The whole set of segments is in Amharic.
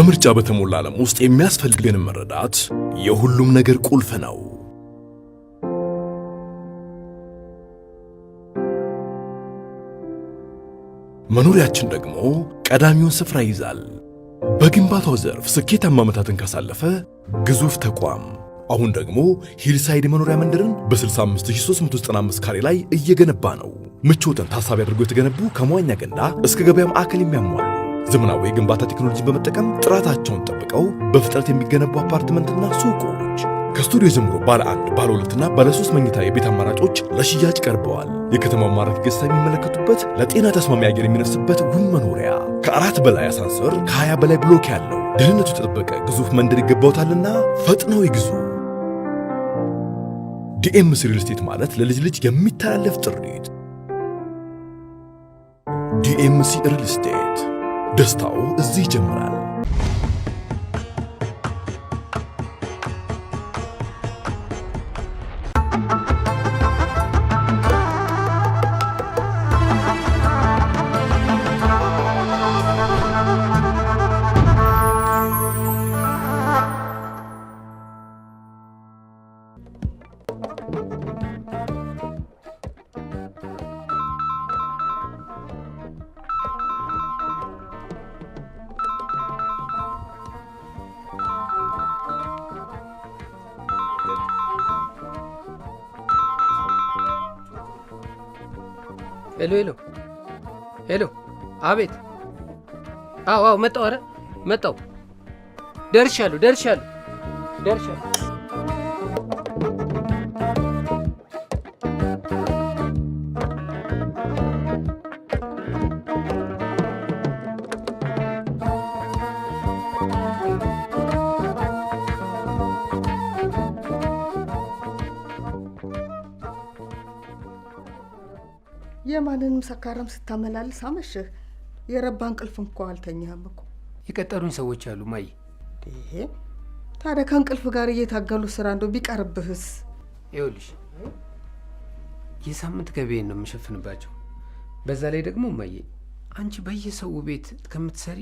በምርጫ በተሞላ ዓለም ውስጥ የሚያስፈልገን መረዳት የሁሉም ነገር ቁልፍ ነው። መኖሪያችን ደግሞ ቀዳሚውን ስፍራ ይዛል። በግንባታው ዘርፍ ስኬታማ ዓመታትን ካሳለፈ ግዙፍ ተቋም አሁን ደግሞ ሂልሳይድ መኖሪያ መንደርን በ65395 ካሬ ላይ እየገነባ ነው። ምቾትን ታሳቢ አድርጎ የተገነቡ ከመዋኛ ገንዳ እስከ ገበያ ማዕከል የሚያሟሉ ዘመናዊ የግንባታ ቴክኖሎጂን በመጠቀም ጥራታቸውን ጠብቀው በፍጥነት የሚገነቡ አፓርትመንትና ሱቆች ከስቱዲዮ ጀምሮ ባለ 1 ባለ 2ና ባለ 3 መኝታ የቤት አማራጮች ለሽያጭ ቀርበዋል። የከተማው ማራኪ ገጽታ የሚመለከቱበት ለጤና ተስማሚ አየር የሚነፍስበት ውብ መኖሪያ ከ4 በላይ አሳንሰር ከ20 በላይ ብሎክ ያለው ደህንነቱ የተጠበቀ ግዙፍ መንደር ይገባውታልና ፈጥነው ይግዙ። ዲኤምሲ ሪል ስቴት ማለት ለልጅ ልጅ የሚተላለፍ ጥሪት። ዲኤምሲ ሪል ስቴት ደስታው እዚህ ይጀምራል። ሄሎ አቤት። አዎ መጣሁ። ኧረ መጣሁ። ደርሻለሁ። የማንንም ሰካራም ስታመላልስ አመሸህ። የረባ እንቅልፍ እንኳ አልተኛህም እኮ። የቀጠሩኝ ሰዎች አሉ ማይ። ይሄ ታዲያ ከእንቅልፍ ጋር እየታገሉ ስራ እንደው ቢቀርብህስ? ይኸውልሽ የሳምንት ገቢዬን ነው የምሸፍንባቸው። በዛ ላይ ደግሞ ማየ አንቺ በየሰው ቤት ከምትሰሪ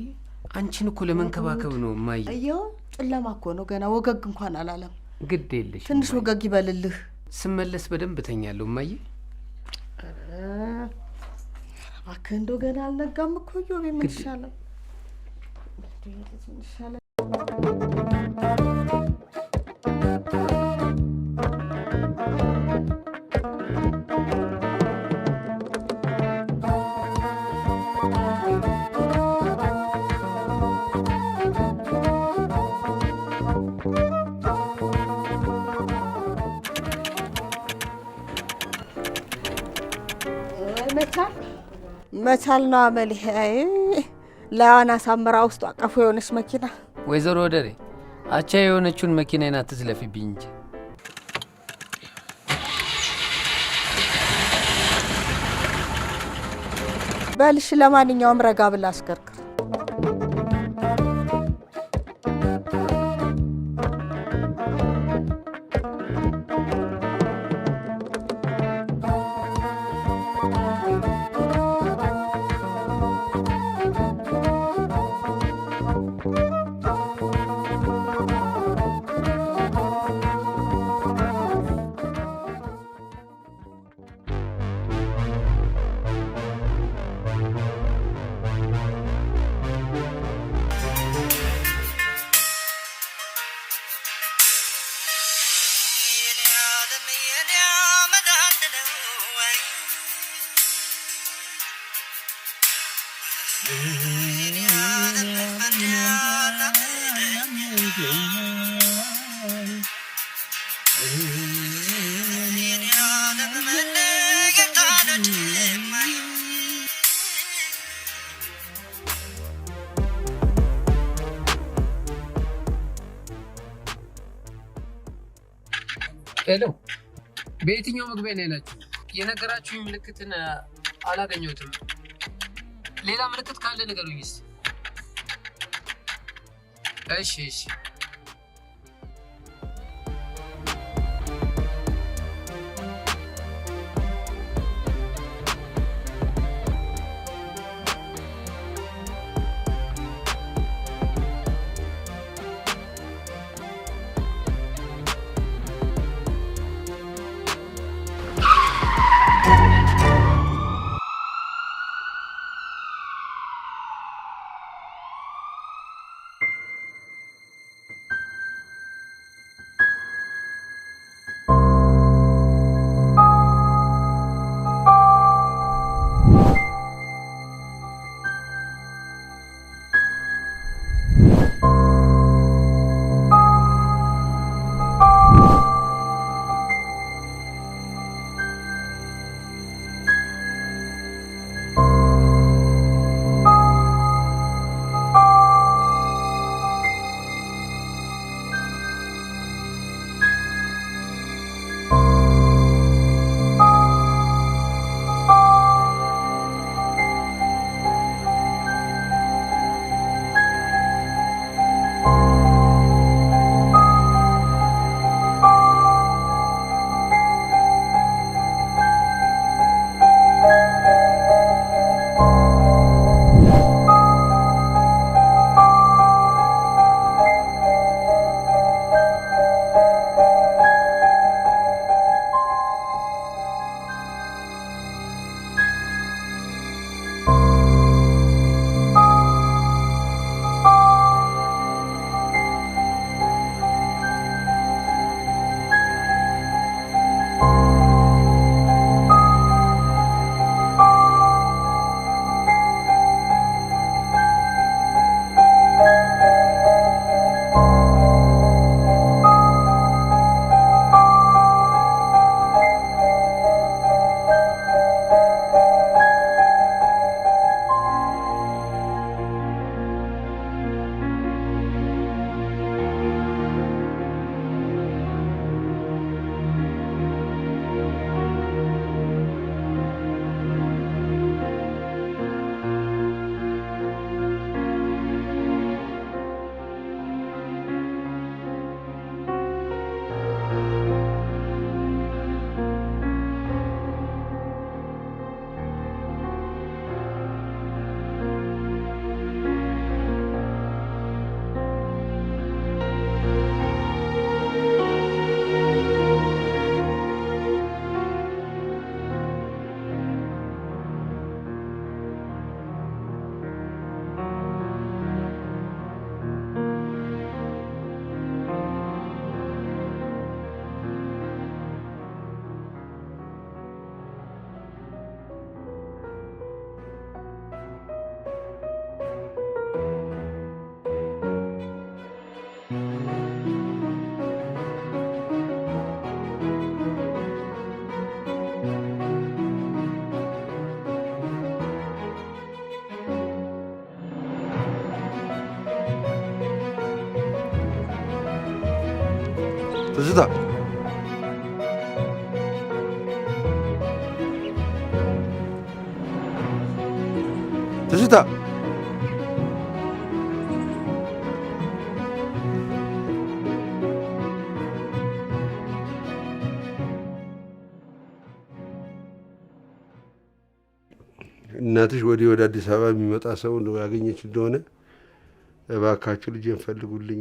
አንቺን እኮ ለመንከባከብ ነው ማየ። አየው ጨለማ እኮ ነው ገና ወገግ እንኳን አላለም። ግድ የለሽ ትንሽ ወገግ ይበልልህ። ስመለስ በደንብ ተኛለሁ ማየ። እባክህ እንደው ገና አልነጋም እኮ ዮብ። ምን ይሻላል? መቻል ነው አመል። ለዋና ሳምራ ውስጥ አቀፉ የሆነች መኪና። ወይዘሮ ወደሬ አቻ የሆነችውን መኪናዬን አትዝለፊብኝ እንጂ። በልሽ ለማንኛውም ረጋ ብላ አስከርክር። ሄሎ በየትኛው መግቢያ ነው ያላችሁ? የነገራችሁኝ ምልክትን አላገኘሁትም። ሌላ ምልክት ካለ ንገሩኝስ። እሺ ትዝታ ትዝታ እናትሽ ወደ አዲስ አበባ የሚመጣ ሰው ያገኘች እንደሆነ እባካችሁ ልጄን ፈልጉልኝ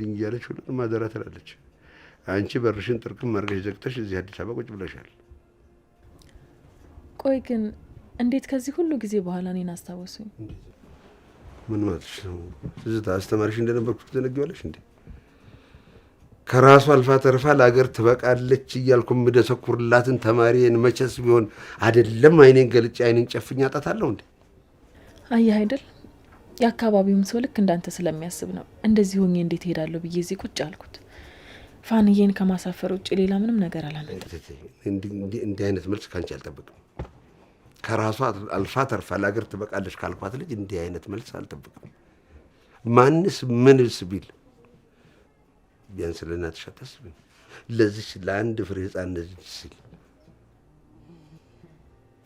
እያለች ሁሉንም አደራ ትላለች። አንቺ በርሽን ጥርቅም አድርገሽ ዘግተሽ እዚህ አዲስ አበባ ቁጭ ብለሻል። ቆይ ግን እንዴት ከዚህ ሁሉ ጊዜ በኋላ እኔን አስታወሱኝ? ምን ማለትሽ ነው? ትዝታ አስተማሪሽ እንደነበርኩ ትዘነጊዋለሽ እንዴ? ከራሱ አልፋ ተርፋ ለሀገር ትበቃለች እያልኩ የምደሰኩርላትን ተማሪን መቼስ ቢሆን አይደለም አይኔን ገልጬ አይኔን ጨፍኛ አጣታለሁ እንዴ? አየህ አይደል የአካባቢውም ሰው ልክ እንዳንተ ስለሚያስብ ነው እንደዚህ ሆኜ እንዴት ሄዳለሁ ብዬ እዚህ ቁጭ አልኩት። ፋንዬን ከማሳፈር ውጭ ሌላ ምንም ነገር አላመጣም። እንዲህ አይነት መልስ ካንቺ አልጠብቅም። ከራሷ አልፋ ተርፋ ለሀገር ትበቃለች ካልኳት ልጅ እንዲህ አይነት መልስ አልጠብቅም። ማንስ ምንስ ቢል ቢያንስ ለእናትሽ አታስቢም? ለዚች ለአንድ ፍሬ ሕፃን እንደዚህ ሲል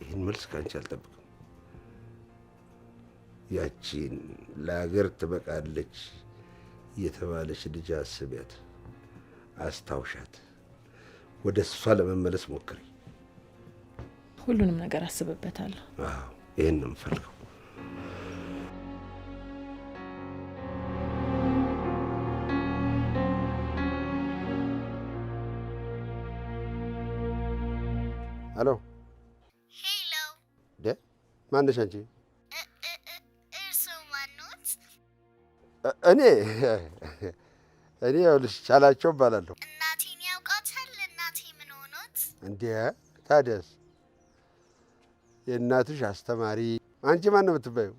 ይህን መልስ ካንቺ አልጠብቅም። ያቺን ለሀገር ትበቃለች የተባለች ልጅ አስቢያት፣ አስታውሻት፣ ወደ እሷ ለመመለስ ሞክሪ። ሁሉንም ነገር አስብበታለሁ። አዎ ይህን ነው የምፈልገው። ሄሎ ሄሎ፣ ማነሽ አንቺ? እርስዎ ማንዎት? እኔ ይኸውልሽ ቻላቸው እባላለሁ። እናቴን ያውቃታል? እናቴ ምን ሆኖት? እንዴ ታዲያስ የእናትሽ አስተማሪ። አንቺ ማን ነው የምትባይው?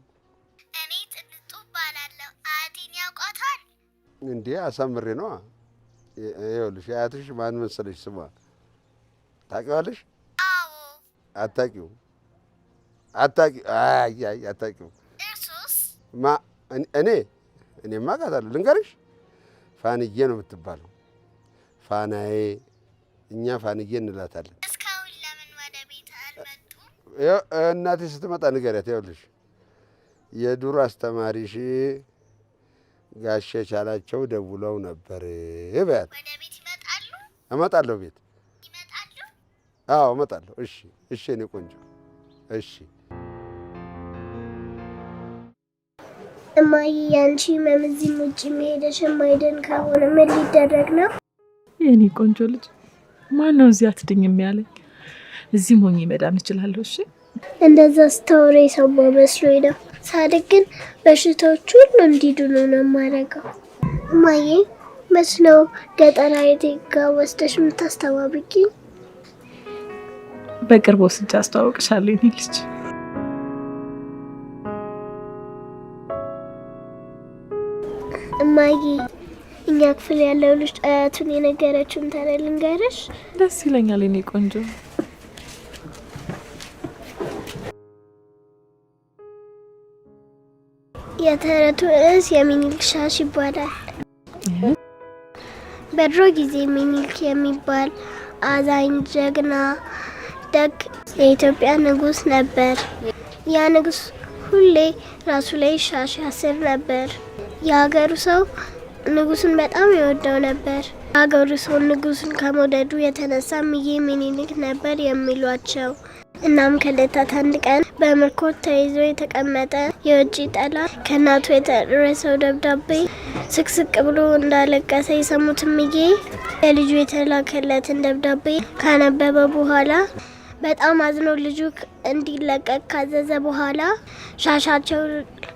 እኔ ጥንጡ እባላለሁ። አያቴን ያውቃታል? እንዴ አሳምሬ ነዋ። ይኸውልሽ አያትሽ ማን መሰለሽ ስሟ? ታውቂዋለሽ? አዎ። አታውቂውም? አታውቂውም? እርሶስ? እኔማ አውቃታለሁ። ልንገርሽ፣ ፋንዬ ነው የምትባለው። ፋናዬ፣ እኛ ፋንዬ እንላታለን። እስካሁን ለምን ወደ ቤት አልመጡም? እናቴ ስትመጣ ንገሪያት። ይኸውልሽ የዱር አስተማሪሽ ጋሼ ቻላቸው ደውለው ነበር በያት። ወደ ቤት ይመጣሉ? እመጣለሁ። ቤት ይመጣሉ? አዎ እመጣለሁ። እሺ እኔ ቆንጆ እሺ። እማዬ ያንቺ መምዚም ውጭ መሄደሽ የማይደን ከሆነ ምን ሊደረግ ነው? የኔ ቆንጆ ልጅ ማን ነው እዚህ አትድኝም ያለኝ? እዚህም ሆኜ መዳን እችላለሁ። እሺ እንደዛ ስታወሪ የሰማሁ መስሎኝ ነው። ሳድግ ግን በሽታዎች ሁሉ እንዲድኑ ነው የማደርገው። እማዬ መች ነው ገጠር አያቴ ጋር ወስደሽ የምታስተዋውቂኝ? በቅርብ ወስጄ አስተዋውቅሻለሁ የኔ ልጅ። እማዬ እኛ ክፍል ያለው ልጅ አያቱን የነገረችውን ታዲያ ልንገርሽ? ደስ ይለኛል የኔ ቆንጆ። የተረቱ ርዕስ የሚኒልክ ሻሽ ይባላል። በድሮ ጊዜ ሚኒልክ የሚባል አዛኝ፣ ጀግና፣ ደግ የኢትዮጵያ ንጉሥ ነበር። ያ ንጉሥ ሁሌ ራሱ ላይ ሻሽ ያስር ነበር። የሀገሩ ሰው ንጉሱን በጣም ይወደው ነበር። የሀገሩ ሰው ንጉሱን ከመውደዱ የተነሳ እምዬ ሚኒልክ ነበር የሚሏቸው። እናም ከዕለታት አንድ ቀን በምርኮ ተይዞ የተቀመጠ የውጭ ጠላት ከእናቱ የደረሰው ደብዳቤ ስቅስቅ ብሎ እንዳለቀሰ የሰሙት እምዬ ለልጁ የተላከለትን ደብዳቤ ካነበበ በኋላ በጣም አዝኖ ልጁ እንዲለቀቅ ካዘዘ በኋላ ሻሻቸው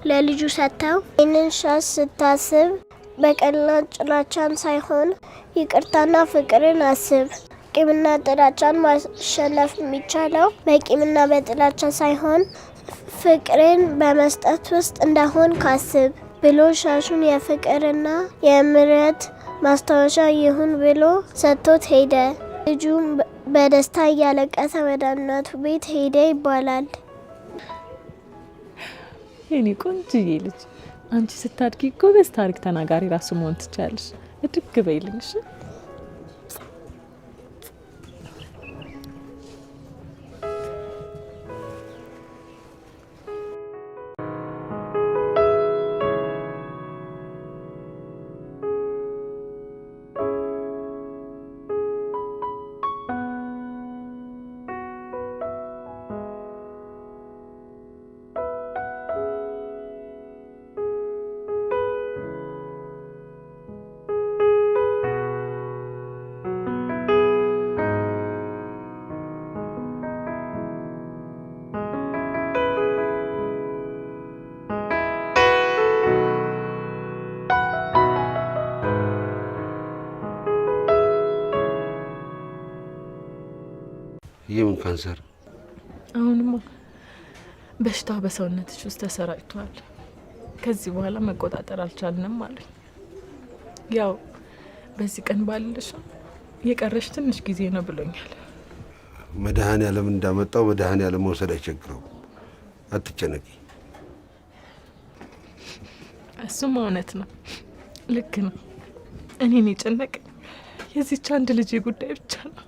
ለልጁ ሰጥተው ይህንን ሻሽ ስታስብ በቀልና ጥላቻን ሳይሆን ይቅርታና ፍቅርን አስብ። ቂምና ጥላቻን ማሸነፍ የሚቻለው በቂምና በጥላቻ ሳይሆን ፍቅርን በመስጠት ውስጥ እንደሆን ካስብ ብሎ ሻሹን የፍቅርና የምሕረት ማስታወሻ ይሁን ብሎ ሰጥቶት ሄደ። ልጁም በደስታ እያለቀሰ ወደ እናቱ ቤት ሄደ ይባላል። የኔ ቆንጆዬ ልጅ አንቺ ስታድጊ ጎበዝ ታሪክ ተናጋሪ ራሱ መሆን ትችያለሽ። እድግ በይልኝ እሺ። የምን ካንሰር? አሁንማ በሽታው በሰውነትሽ ውስጥ ተሰራጭቷል። ከዚህ በኋላ መቆጣጠር አልቻልንም አሉኝ። ያው በዚህ ቀን ባልልሽ የቀረሽ ትንሽ ጊዜ ነው ብሎኛል። መድኃኔዓለም እንዳመጣው መድኃኔዓለም መውሰድ አይቸግረው። አትጨነቂ። እሱም እውነት ነው፣ ልክ ነው። እኔን የጨነቀኝ የዚች አንድ ልጅ ጉዳይ ብቻ ነው።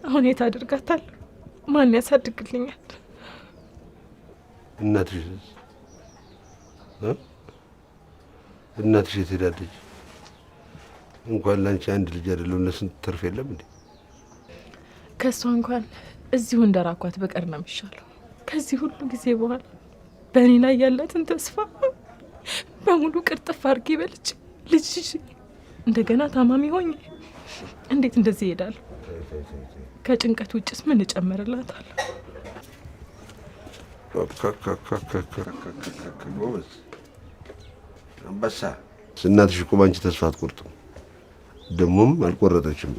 አሁን የት አድርጋታለሁ? ማን ያሳድግልኛል? እናትሽ የት ሄዳለች? እንኳን ላንቺ አንድ ልጅ አይደለም ለስንት ተርፍ የለም እንዴ? ከእሷ እንኳን እዚሁ እንደራኳት በቀር ነው የሚሻለው። ከዚህ ሁሉ ጊዜ በኋላ በእኔ ላይ ያላትን ተስፋ በሙሉ ቅርጥፍ አድርጌ በልቼ ልጅ እንደገና ታማሚ ሆኜ እንዴት እንደዚህ ይሄዳለሁ? ከጭንቀት ውጭስ ምን እጨምርላታለሁ? አንበሳ እናትሽ እኮ ባንቺ ተስፋ አትቆርጥም፣ ደግሞም አልቆረጠችም።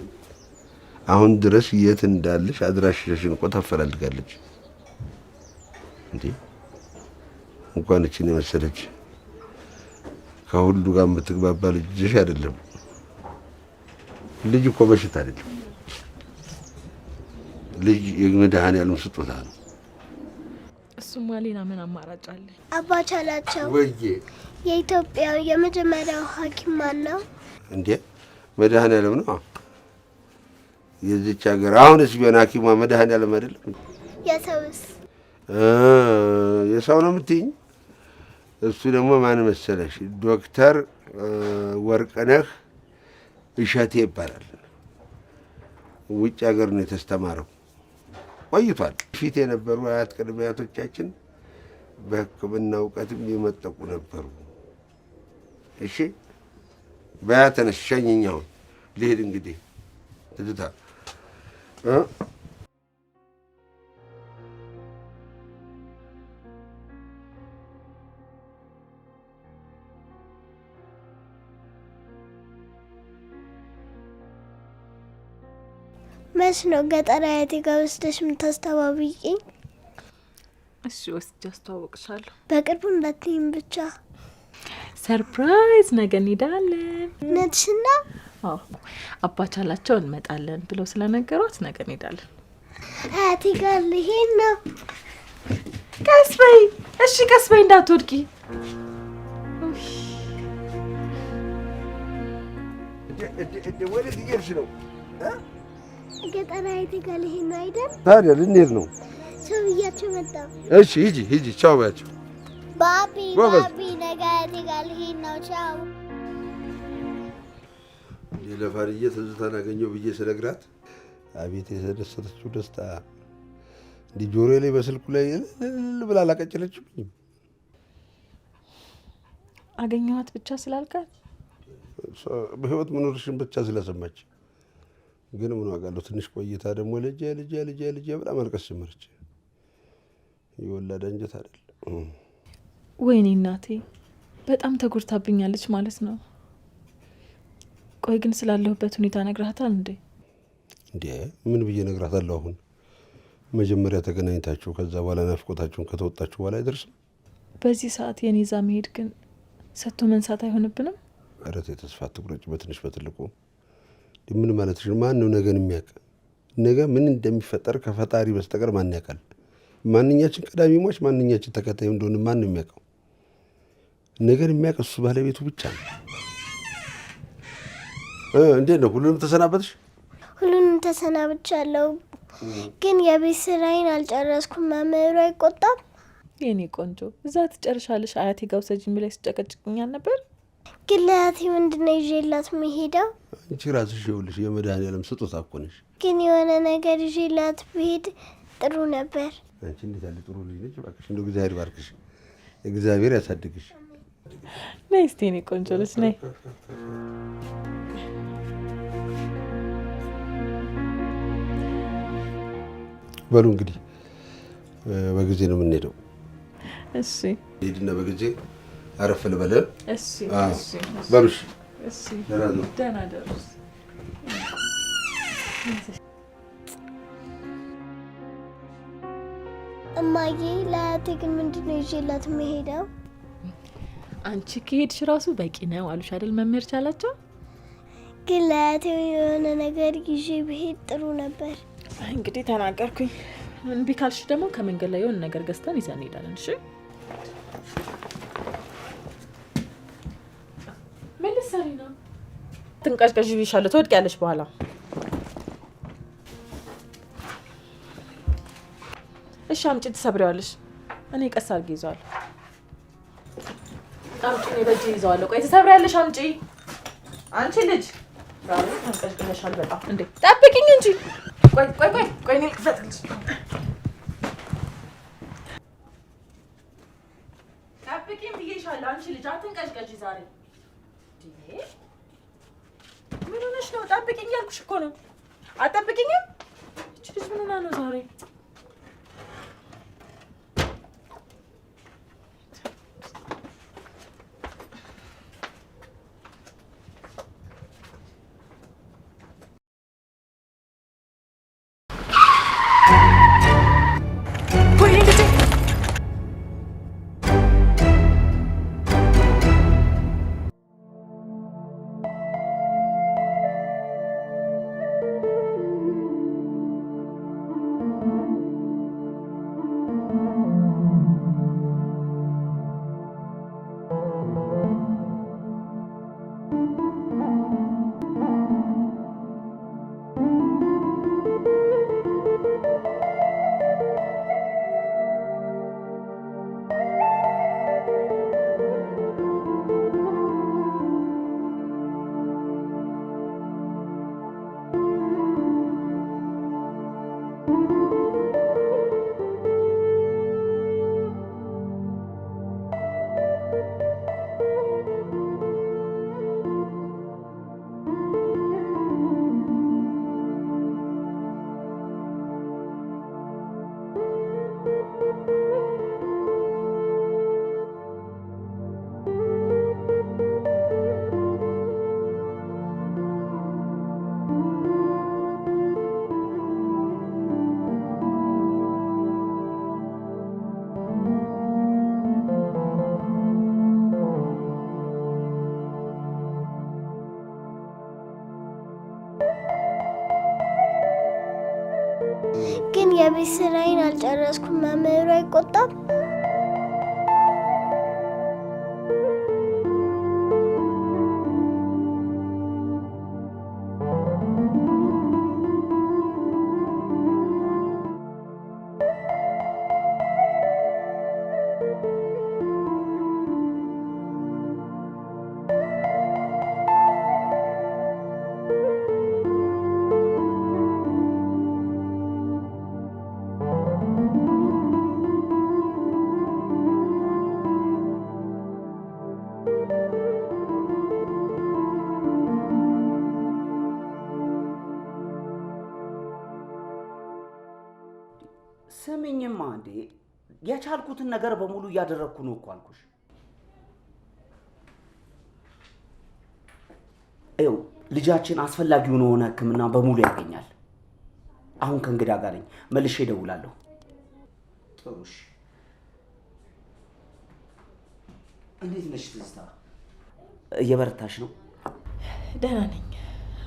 አሁን ድረስ የት እንዳለሽ አድራሻሽን እኮ ታፈላልጋለች። እንዴ እንኳን እቺን የመሰለች ከሁሉ ጋር የምትግባባ ልጅሽ አይደለም። ልጅ እኮ በሽታ አይደለም። ልጅ የመድኃኔዓለም ስጦታ ነው። እሱማ ሌላ ምን አማራጭ አለ? አባቻላቸው ወይዬ የኢትዮጵያ የመጀመሪያው ሐኪም ማን ነው? እንዴ መድኃኔዓለም ነው የዚች ሀገር። አሁንስ ቢሆን ሐኪሟ መድኃኔዓለም አይደለም? የሰውስ? የሰው ነው የምትይኝ? እሱ ደግሞ ማን መሰለሽ? ዶክተር ወርቅነህ እሸቴ ይባላል። ውጭ ሀገር ነው የተስተማረው፣ ቆይቷል። ፊት የነበሩ አያት ቅድመ አያቶቻችን በሕክምና እውቀትም የመጠቁ ነበሩ። እሺ በያተነሽ ሸኝኛውን ልሄድ እንግዲህ ትዝታ መች ነው ገጠር አያቴ ጋር ወስደሽ የምታስተባብቂኝ? እሺ ወስጄ አስተዋውቅሻለሁ። በቅርቡ እንዳትይኝ ብቻ። ሰርፕራይዝ፣ ነገ እንሄዳለን። እውነትሽን ነው? አዎ አባቻላቸው እንመጣለን ብለው ስለነገሯት ነገ እንሄዳለን። አያቴ ጋር ልሄድ ነው። ቀስ በይ እሺ፣ ቀስ በይ እንዳትወድቂ። ወዴት እየሄድሽ ነው? ገጠር አያቴ ጋር ልሄድ ነው አይደል? ታዲያ ልንሄድ ነው። ሰው ብያቸው መጣ። እሺ ሂጂ፣ ቻው በያቸው። ባቢ ጎበዝ። ባቢ፣ ነገ አያቴ ጋር ልሄድ ነው። ቻው። ለፋርዬ ትዝታን አገኘው ብዬ ስነግራት አቤት የተደሰተችው ደስታ! እንዲህ ጆሮዬ ላይ በስልኩ ላይ ብላ አላቀጨለችብኝም። አገኘኋት ብቻ ስላልካት በህይወት መኖርሽን ብቻ ስለሰማች። ግን ምን ዋጋ አለው? ትንሽ ቆይታ ደግሞ ልጄ ብላ ማልቀስ ጀመረች። የወላድ አንጀት አይደል? ወይኔ እናቴ በጣም ተጎድታብኛለች ማለት ነው። ቆይ ግን ስላለሁበት ሁኔታ ነግራታል እንዴ? እንዴ ምን ብዬ ነግራታለሁ? አሁን መጀመሪያ ተገናኝታችሁ ከዛ በኋላ ናፍቆታችሁን ከተወጣችሁ በኋላ አይደርስም? በዚህ ሰዓት የኔ ዛ መሄድ ግን ሰጥቶ መንሳት አይሆንብንም? ኧረ ተይ ተስፋ አትቁረጭ። በትንሽ በትልቁ ምን ማለትሽ ነው? ማን ነው ነገን የሚያውቅ? ነገ ምን እንደሚፈጠር ከፈጣሪ በስተቀር ማን ያውቃል? ማንኛችን ቀዳሚ ሟች፣ ማንኛችን ተከታይ እንደሆነ ማን ነው የሚያውቀው? ነገን የሚያውቅ እሱ ባለቤቱ ብቻ ነው። እንዴት ነው? ሁሉንም ተሰናበትሽ? ሁሉንም ተሰናብቻለሁ፣ ግን የቤት ስራዬን አልጨረስኩም። መምህሩ አይቆጣም? የኔ ቆንጆ እዛ ትጨርሻለሽ አያቴ ጋር ውሰጂኝ ብለሽ ስጨቀጭቅኛል ነበር። ግን ለአያቴ ምንድነው ይዤላት መሄደው? አንቺ ራስሽ ይኸውልሽ የመድኃኔዓለም ስጦታ እኮ ነሽ። ግን የሆነ ነገር ይዤላት ብሄድ ጥሩ ነበር። አንቺ እንዴት ያለ ጥሩ ልጅ ነች! እባክሽ እንደው እግዚአብሔር ባርክሽ፣ እግዚአብሔር ያሳድግሽ። ነይ እስቲ የኔ ቆንጆ ልጅ ነይ። በሉ እንግዲህ በጊዜ ነው የምንሄደው። እሺ ሄድና በጊዜ አረፍ ልበል። እሺ እሺ በሉሽ። እሺ ደህና ደሩ። እማዬ ለአያቴ ግን ምንድነው ይዤላት የምሄደው? አንቺ ከሄድሽ ራሱ በቂ ነው አሉሽ አይደል መምህር ቻላቸው? ግን ለአያቴ የሆነ ነገር ይዤ ብሄድ ጥሩ ነበር። እንግዲህ ተናገርኩኝ። እምቢ ካልሽ ደግሞ ከመንገድ ላይ የሆነ ነገር ገዝተን ይዘን እንሄዳለን። እሺ ምን ልትሰሪ ነው? ትንቀዥቀዥ ብዬሻለሁ፣ ትወድቂያለሽ በኋላ። እሺ አምጪ፣ ትሰብሪዋለሽ። እኔ ቀስ አድርጌ ይዘዋለሁ። አምጪ፣ እኔ በእጄ ይዘዋለሁ። ቆይ ትሰብሪያለሽ፣ አምጪ። አንቺ ልጅ ዛሬ ተንቀዥቅዘሻል በጣም። እንዴ ጠብቂኝ እንጂ። ቆይ እኔ ልክፈትልሽ። ጠብቂኝ ብዬሻለሁ። አንቺ ልጅ አትንቀዥቀዥ ዛሬ። ምን ሆነሽ ነው? ጠብቂኝ ያልኩሽ እኮ ነው። አትጠብቂኝም? እቺ ልጅ ምን ሆና ነው ዛሬ? ግን የቤት ስራዬን አልጨረስኩም። መምህሩ አይቆጣም? ስሚኝማ እንዴ የቻልኩትን ነገር በሙሉ እያደረግኩ ነው እኮ አልኩሽ። ይኸው ልጃችን አስፈላጊውን የሆነ ሕክምና በሙሉ ያገኛል። አሁን ከእንግዳ ጋር ነኝ፣ መልሼ እደውላለሁ። ጥሩ እሺ። እንዴት ነሽ ትዝታ? እየበረታሽ ነው? ደህና ነኝ።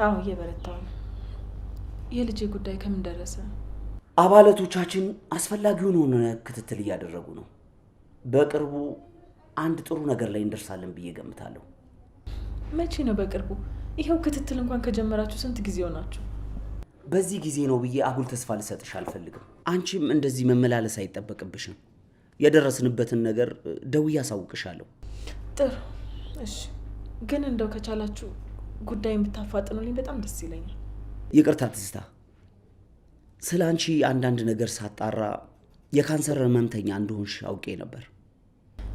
አዎ እየበረታሁ ነው። የልጄ ጉዳይ ከምን ደረሰ? አባላቶቻችን አስፈላጊውን የሆነ ክትትል እያደረጉ ነው። በቅርቡ አንድ ጥሩ ነገር ላይ እንደርሳለን ብዬ ገምታለሁ። መቼ ነው በቅርቡ? ይኸው ክትትል እንኳን ከጀመራችሁ ስንት ጊዜ ሆናችሁ? በዚህ ጊዜ ነው ብዬ አጉል ተስፋ ልሰጥሽ አልፈልግም። አንቺም እንደዚህ መመላለስ አይጠበቅብሽም። የደረስንበትን ነገር ደውዬ አሳውቅሻለሁ። ጥሩ እሺ። ግን እንደው ከቻላችሁ ጉዳይን ብታፋጥኑልኝ በጣም ደስ ይለኛል። ይቅርታ ትዝታ፣ ስለ አንቺ አንዳንድ ነገር ሳጣራ የካንሰር ህመምተኛ እንደሆንሽ አውቄ ነበር።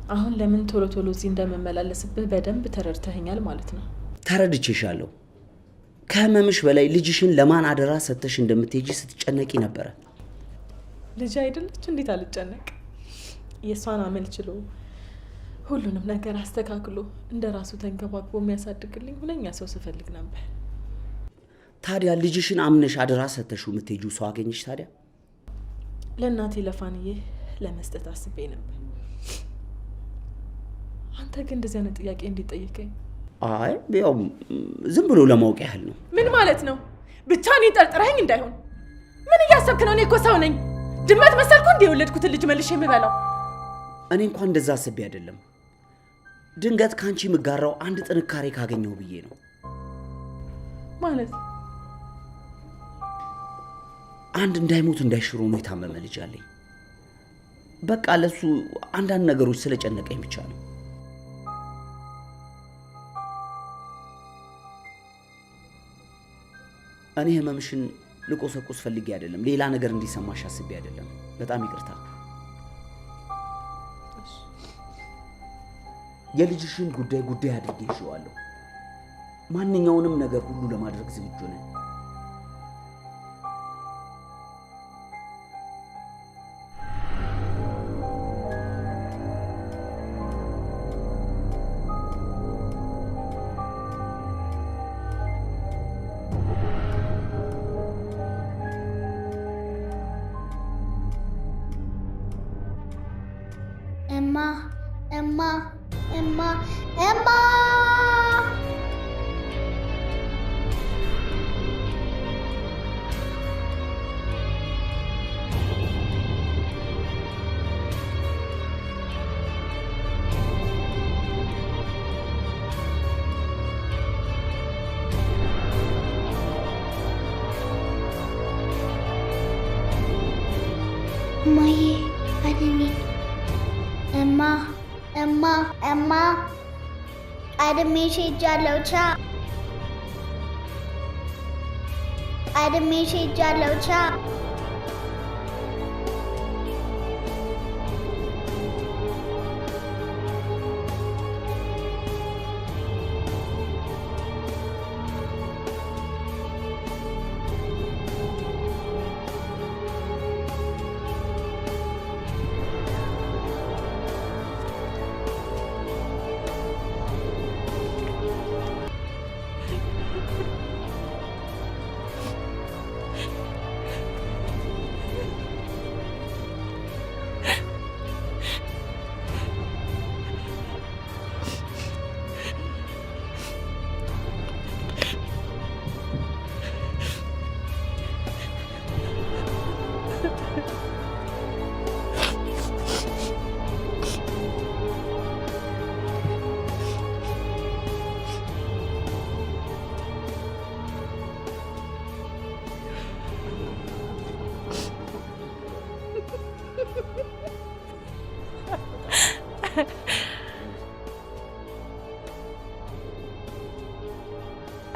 አሁን ለምን ቶሎ ቶሎ እዚህ እንደመመላለስብህ በደንብ ተረድተኸኛል ማለት ነው። ተረድቼሻለሁ። ከህመምሽ በላይ ልጅሽን ለማን አደራ ሰጥተሽ እንደምትሄጂ ስትጨነቂ ነበረ። ልጅ አይደለች? እንዴት አልጨነቅ? የእሷን አመል ችሎ ሁሉንም ነገር አስተካክሎ እንደ ራሱ ተንከባክቦ የሚያሳድግልኝ ሁለኛ ሰው ስፈልግ ነበር። ታዲያ ልጅሽን አምነሽ አደራ ሰጥተሽው የምትሄጂው ሰው አገኘሽ? ታዲያ ለእናቴ ለፋንዬ ለመስጠት አስቤ ነበር። አንተ ግን እንደዚህ አይነት ጥያቄ እንዴት ጠየቀኝ? አይ ያው ዝም ብሎ ለማወቅ ያህል ነው። ምን ማለት ነው? ብቻ እኔ ጠርጥረኸኝ እንዳይሆን። ምን እያሰብክ ነው? እኔ እኮ ሰው ነኝ። ድመት መሰልኩ እንደ የወለድኩትን ልጅ መልሼ የምበላው? እኔ እንኳን እንደዛ አስቤ አይደለም። ድንገት ካንቺ የምጋራው አንድ ጥንካሬ ካገኘው ብዬ ነው። ማለት አንድ እንዳይሞት እንዳይሽሩ ነው የታመመ ልጅ አለኝ። በቃ ለሱ አንዳንድ ነገሮች ስለጨነቀኝ ብቻ ነው። እኔ ህመምሽን ልቆሰቁስ ፈልጌ አይደለም፣ ሌላ ነገር እንዲሰማሽ አስቤ አይደለም። በጣም ይቅርታ። የልጅሽን ጉዳይ አድርጌ ይዤዋለሁ። ማንኛውንም ነገር ሁሉ ለማድረግ ዝግጁ ነኝ። Emma! Mai, ada ni. Emma, ada mesej jalau cha. Ada mesej jalau cha.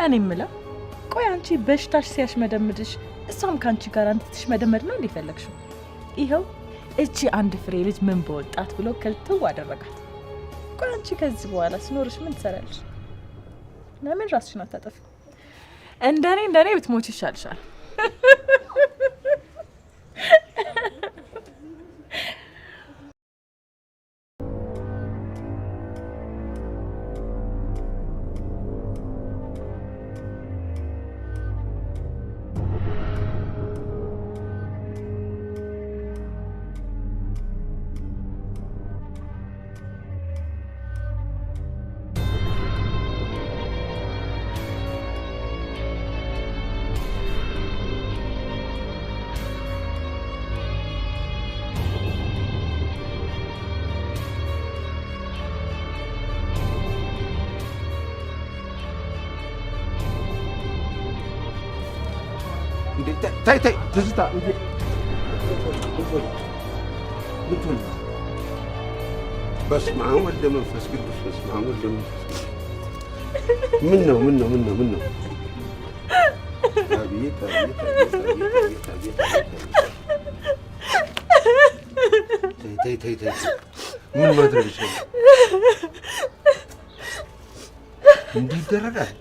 እኔ የምለው ቆይ አንቺ በሽታሽ ሲያሽመደምድሽ እሷም ካንቺ ጋር አንተሽ መደመድ ነው እንደፈለግሽው? ይሄው እቺ አንድ ፍሬ ልጅ ምን በወጣት ብሎ ከልተው አደረጋት። ቆይ አንቺ ከዚህ በኋላ ስኖርሽ ምን ትሰራለሽ? ለምን ራስሽን አታጠፊ? እንደኔ ብትሞች ይሻልሻል። ተይ ትዝታ በስመ አብ ወወልድ ወመንፈስ ቅዱስ በስመ አብ ወወልድ ወመንፈስ ቅዱስ። ምን ነው? አቤት ተይ ምን ማድረግ ይችላል? እንዲህ ይደረጋል?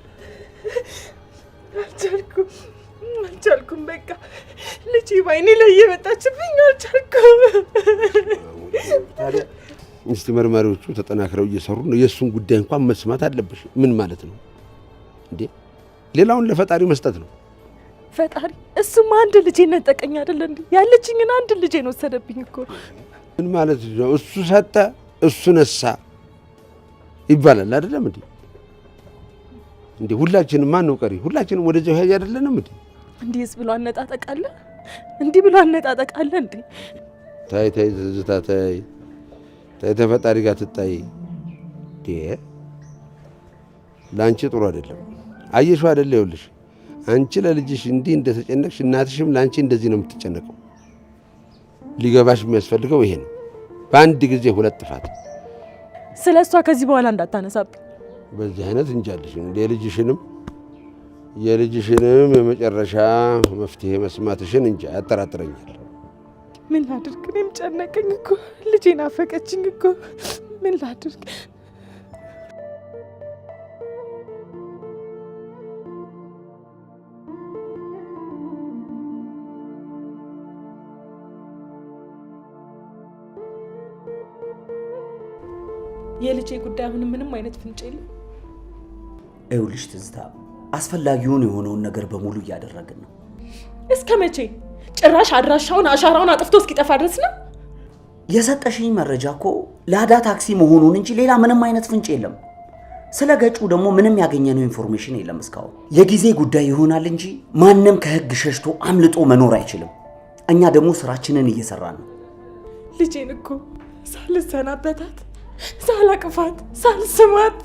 አልቻልኩም። በቃ ልጅ ባይኔ ላይ እየመጣችብኝ አልቻልኩም። ታዲያ እስቲ መርማሪዎቹ ተጠናክረው እየሰሩ ነው። የእሱን ጉዳይ እንኳን መስማት አለብሽ። ምን ማለት ነው እንዴ? ሌላውን ለፈጣሪ መስጠት ነው። ፈጣሪ እሱም አንድ ልጄ ነጠቀኝ አይደል እንዴ? ያለችኝን አንድ ልጄን ወሰደብኝ እኮ። ምን ማለት ነው? እሱ ሰጠ እሱ ነሳ ይባላል አይደለም እንዴ? እንዴ ሁላችንም ማን ነው ቀሪ? ሁላችንም ወደዚያው ሄጅ አይደለንም እንዴ? እንዲህስ ብሎ አነጣጠቃለ? እንዲህ ብሎ አነጣጠቃለ እንዴ? ታይ ዝታ ታይ ተፈጣሪ ጋር ትጣይ ዴ ላንቺ ጥሩ አይደለም። አየሽው አይደለ? ይኸውልሽ አንቺ ለልጅሽ እንዲህ እንደተጨነቅሽ እናትሽም ላንቺ እንደዚህ ነው የምትጨነቀው። ሊገባሽ የሚያስፈልገው ይሄ ነው። በአንድ ጊዜ ሁለት ጥፋት። ስለሷ ከዚህ በኋላ እንዳታነሳብኝ። በዚህ አይነት እንጃልሽ የልጅሽንም የመጨረሻ መፍትሄ መስማትሽን እንጃ ያጠራጥረኛል። ምን ላድርግ? እኔም ጨነቀኝ እኮ ልጄ ናፈቀችኝ እኮ ምን ላድርግ? የልጄ ጉዳይ አሁን ምንም አይነት ፍንጭ የለም። ይኸውልሽ ትዝታ፣ አስፈላጊውን የሆነውን ነገር በሙሉ እያደረግን ነው። እስከ መቼ? ጭራሽ አድራሻውን አሻራውን አጥፍቶ እስኪጠፋ ድረስ ነው? የሰጠሽኝ መረጃ እኮ ላዳ ታክሲ መሆኑን እንጂ ሌላ ምንም አይነት ፍንጭ የለም። ስለ ገጩ ደግሞ ምንም ያገኘነው ኢንፎርሜሽን የለም እስካሁን። የጊዜ ጉዳይ ይሆናል እንጂ ማንም ከህግ ሸሽቶ አምልጦ መኖር አይችልም። እኛ ደግሞ ስራችንን እየሰራን ነው። ልጄን እኮ ሳልሰናበታት ሳላቅፋት ሳልስማት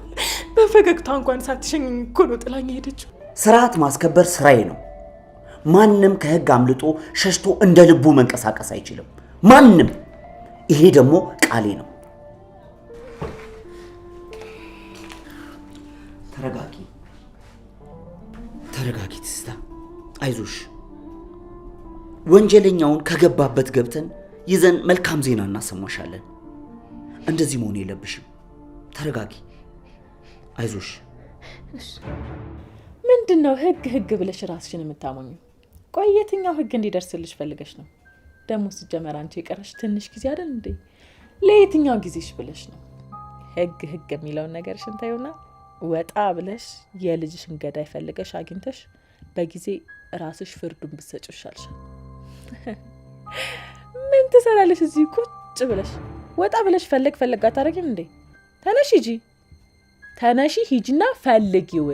በፈገግታ እንኳን ሳትሸኝኝ እኮ ነው ጥላኝ ሄደችው። ስርዓት ማስከበር ስራዬ ነው። ማንም ከህግ አምልጦ ሸሽቶ እንደ ልቡ መንቀሳቀስ አይችልም። ማንም። ይሄ ደግሞ ቃሌ ነው። ተረጋጊ ትዝታ፣ አይዞሽ። ወንጀለኛውን ከገባበት ገብተን ይዘን መልካም ዜና እናሰማሻለን። እንደዚህ መሆን የለብሽም። ተረጋጊ፣ አይዞሽ። ምንድነው ህግ ብለሽ ራስሽን የምታሞኙ? ቆይ የትኛው ህግ እንዲደርስልሽ ፈልገሽ ነው? ደግሞ ሲጀመር አንቺ የቀረሽ ትንሽ ጊዜ አይደል እንዴ? ለየትኛው ጊዜሽ ብለሽ ነው? ህግ የሚለውን ነገርሽን ታዩና ወጣ ብለሽ የልጅሽን ገዳይ ፈልገሽ አግኝተሽ በጊዜ ራስሽ ፍርዱን ብትሰጪው ይሻልሻል። ምን ትሰራለሽ እዚህ ቁጭ ብለሽ? ወጣ ብለሽ ፈልግ አታረጊም እንዴ? ተነሺ ሂጂና ፈልጊው።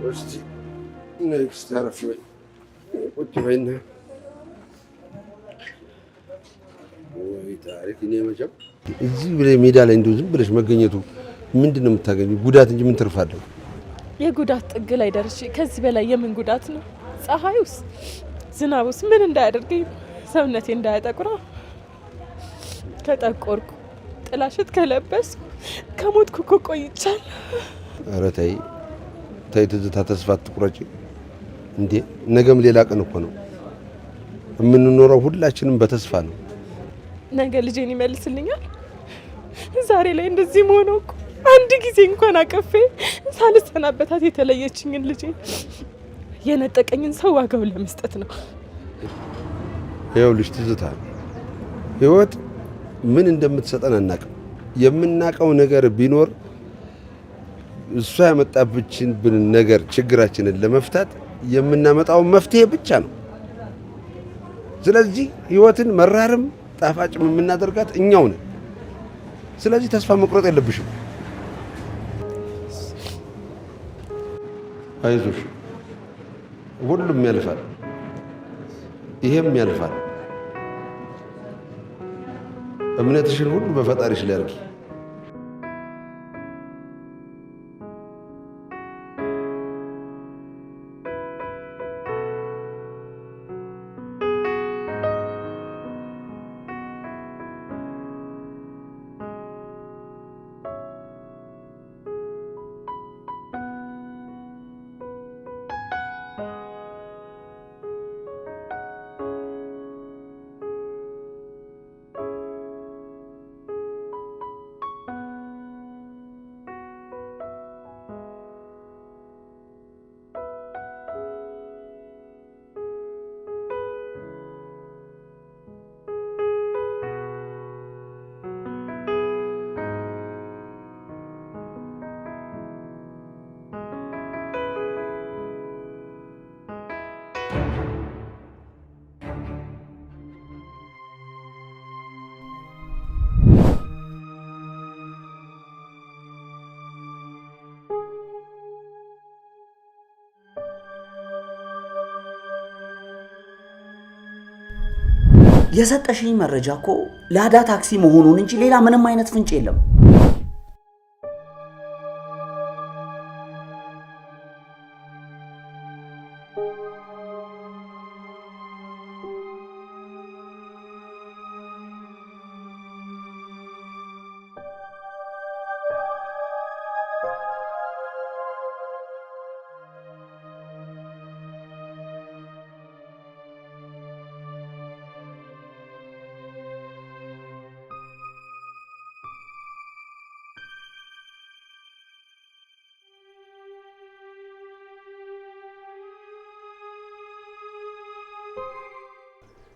እስቲ ነክስት ታረፍ ወይ ቁጭ በይና ወይ ታሪክ እኔ መቼም እዚህ ሜዳ ላይ እንደው ዝም ብለሽ መገኘቱ ምንድን ነው የምታገኙ? ጉዳት እንጂ ምን ትርፋለሁ? የጉዳት ጥግ ላይ ደርሼ ከዚህ በላይ የምን ጉዳት ነው? ፀሐዩስ ዝናቡስ ምን እንዳያደርገኝ? ሰውነቴ እንዳያጠቁራ? ከጠቆርኩ ጥላሽት ከለበስኩ ከሞትኩ እኮ ቆይቻለሁ። ኧረ ተይ ትዝታ፣ ተስፋ አትቁረጪ እንዴ። ነገም ሌላ ቀን እኮ ነው። የምንኖረው ሁላችንም በተስፋ ነው። ነገ ልጄን ይመልስልኛል። ዛሬ ላይ እንደዚህ መሆኑ እኮ አንድ ጊዜ እንኳን አቀፌ ሳልሰናበታት የተለየችኝን ልጄ የነጠቀኝን ሰው ዋጋውን ለመስጠት ነው። ይኸውልሽ ትዝታ፣ ህይወት ምን እንደምትሰጠን አናውቅም። የምናውቀው ነገር ቢኖር እሷ ያመጣብችን ነገር ችግራችንን ለመፍታት የምናመጣው መፍትሄ ብቻ ነው። ስለዚህ ህይወትን መራርም ጣፋጭም የምናደርጋት እኛው ነን። ስለዚህ ተስፋ መቁረጥ የለብሽም። አይዞሽ፣ ሁሉም ያልፋል፣ ይሄም ያልፋል። እምነትሽን ሁሉ በፈጣሪሽ ላይ አድርጊ። የሰጠሽኝ መረጃ እኮ ላዳ ታክሲ መሆኑን እንጂ ሌላ ምንም አይነት ፍንጭ የለም።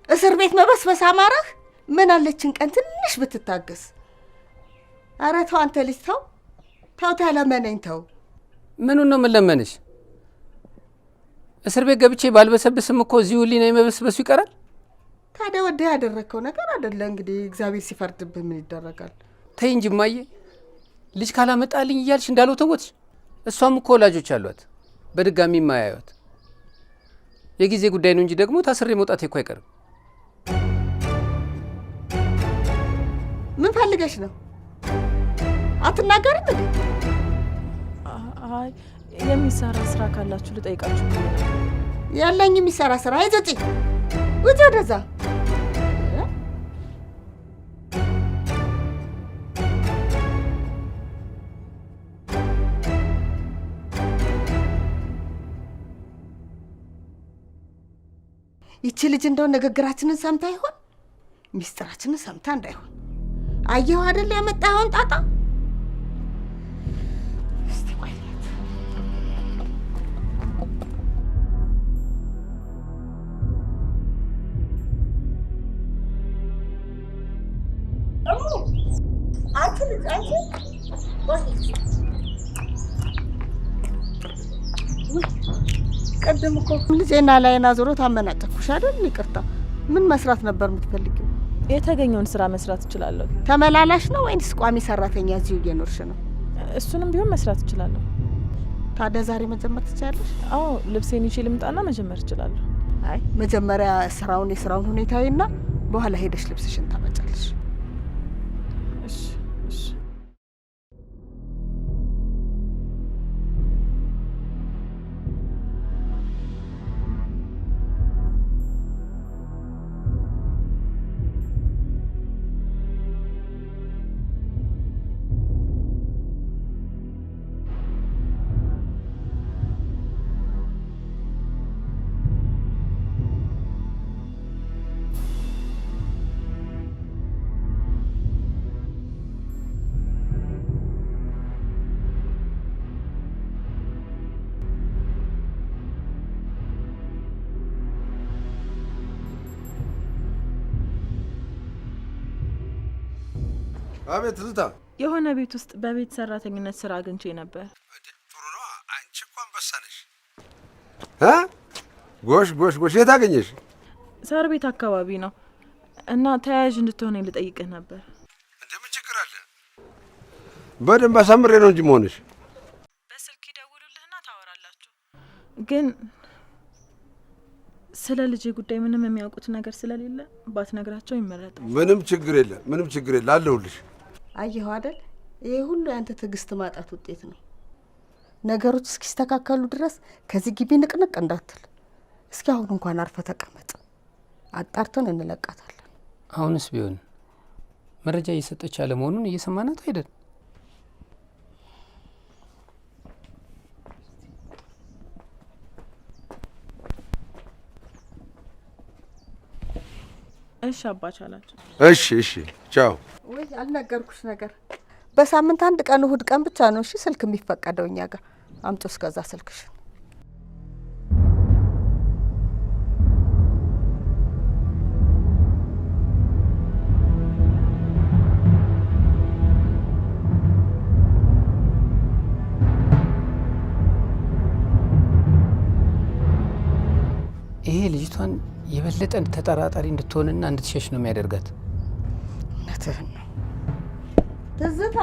እስር ቤት መበስበስ አማረህ? ምን አለችን ቀን ትንሽ ብትታገስ። ኧረ ተው አንተ ልጅ ተው ተው፣ ተለመነኝ ተው። ምኑን ነው የምለመንሽ? እስር ቤት ገብቼ ባልበሰብስም እኮ እዚሁ ህሊና የመበስበሱ ይቀራል። ታዲያ ወዲህ ያደረግከው ነገር አይደለ እንግዲህ እግዚአብሔር ሲፈርድብህ ምን ይደረጋል? ተይ እንጂ እማዬ፣ ልጅ ካላመጣልኝ እያልሽ እንዳለው ተወትሽ። እሷም እኮ ወላጆች አሏት፣ በድጋሚ የማያዩት። የጊዜ ጉዳይ ነው እንጂ ደግሞ ታስሬ መውጣቴ እኮ አይቀርም። ምን ፈልገሽ ነው? አትናገርም እንዴ? አይ የሚሰራ ስራ ካላችሁ ልጠይቃችሁ። ያለኝ የሚሰራ ስራ አይዘጪ ውጭ ወደዛ። ይቺ ልጅ እንደው ንግግራችንን ሰምታ ይሆን? ሚስጥራችንን ሰምታ እንዳይሆን። አየሁ አይደል ያመጣኸውን ጣጣ። እስቲ ቆይ ቀደም እኮ ልጄና ላይና ዞሮ ታመናጨኩሽ አይደል? ይቅርታ። ምን መስራት ነበር የምትፈልጊው? የተገኘውን ስራ መስራት እችላለሁ። ተመላላሽ ነው ወይንስ ቋሚ ሰራተኛ እዚሁ እየኖርሽ ነው? እሱንም ቢሆን መስራት እችላለሁ። ታዲያ ዛሬ መጀመር ትችላለሽ? አዎ፣ ልብሴን ይዤ ልምጣና መጀመር እችላለሁ። አይ መጀመሪያ የስራውን ሁኔታዊና በኋላ ሄደሽ ልብስሽን ታመጫለሽ። እሺ እሺ። አቤት ትዝታ። የሆነ ቤት ውስጥ በቤት ሰራተኝነት ስራ አግኝቼ ነበር። ጥሩ ነው። አንቺ እኮ አንበሳ ነሽ። ጎሽ ጎሽ ጎሽ። የት አገኘሽ? ሳር ቤት አካባቢ ነው እና ተያያዥ እንድትሆነኝ ልጠይቅህ ነበር። እንደምን ችግር አለ? በደንብ አሳምሬ ነው እንጂ መሆንሽ። በስልክ ይደውሉልህና ታወራላችሁ። ግን ስለ ልጄ ጉዳይ ምንም የሚያውቁት ነገር ስለሌለ ባትነግራቸው ይመረጣል። ምንም ችግር የለ አለሁልሽ። አየኸው አይደል? ይሄ ሁሉ ያንተ ትዕግስት ማጣት ውጤት ነው። ነገሮች እስኪስተካከሉ ድረስ ከዚህ ግቢ ንቅንቅ እንዳትል። እስኪ አሁን እንኳን አርፈ ተቀመጥ፣ አጣርተን እንለቃታለን። አሁንስ ቢሆን መረጃ እየሰጠች ያለ መሆኑን እየሰማናት አይደል? እሺ አባቻላችሁ። እሺ ቻው። ወይ አልነገርኩሽ ነገር በሳምንት አንድ ቀን እሁድ ቀን ብቻ ነው እሺ ስልክ የሚፈቀደው እኛ ጋር። አምጪው እስከዛ ስልክሽ። ይሄ ልጅቷን የበለጠ ተጠራጣሪ እንድትሆንና እንድትሸሽ ነው የሚያደርጋት። እውነትህን ነው። ትዝታ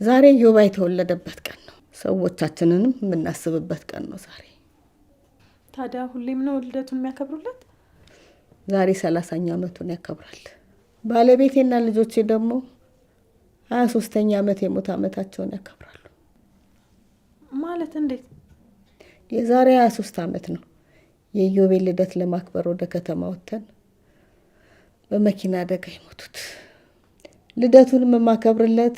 ዛሬ ዮባ የተወለደበት ቀን ነው። ሰዎቻችንንም የምናስብበት ቀን ነው ዛሬ። ታዲያ ሁሌም ነው ልደቱን የሚያከብሩለት? ዛሬ 30ኛ ዓመቱን ያከብራል። ባለቤቴና ልጆቼ ደግሞ 23ኛ ዓመት የሞት ዓመታቸውን ያከብራሉ። ማለት እንዴት? የዛሬ 23 ዓመት ነው የዮቤል ልደት ለማክበር ወደ ከተማ ወጥተን በመኪና አደጋ የሞቱት። ልደቱንም የማከብርለት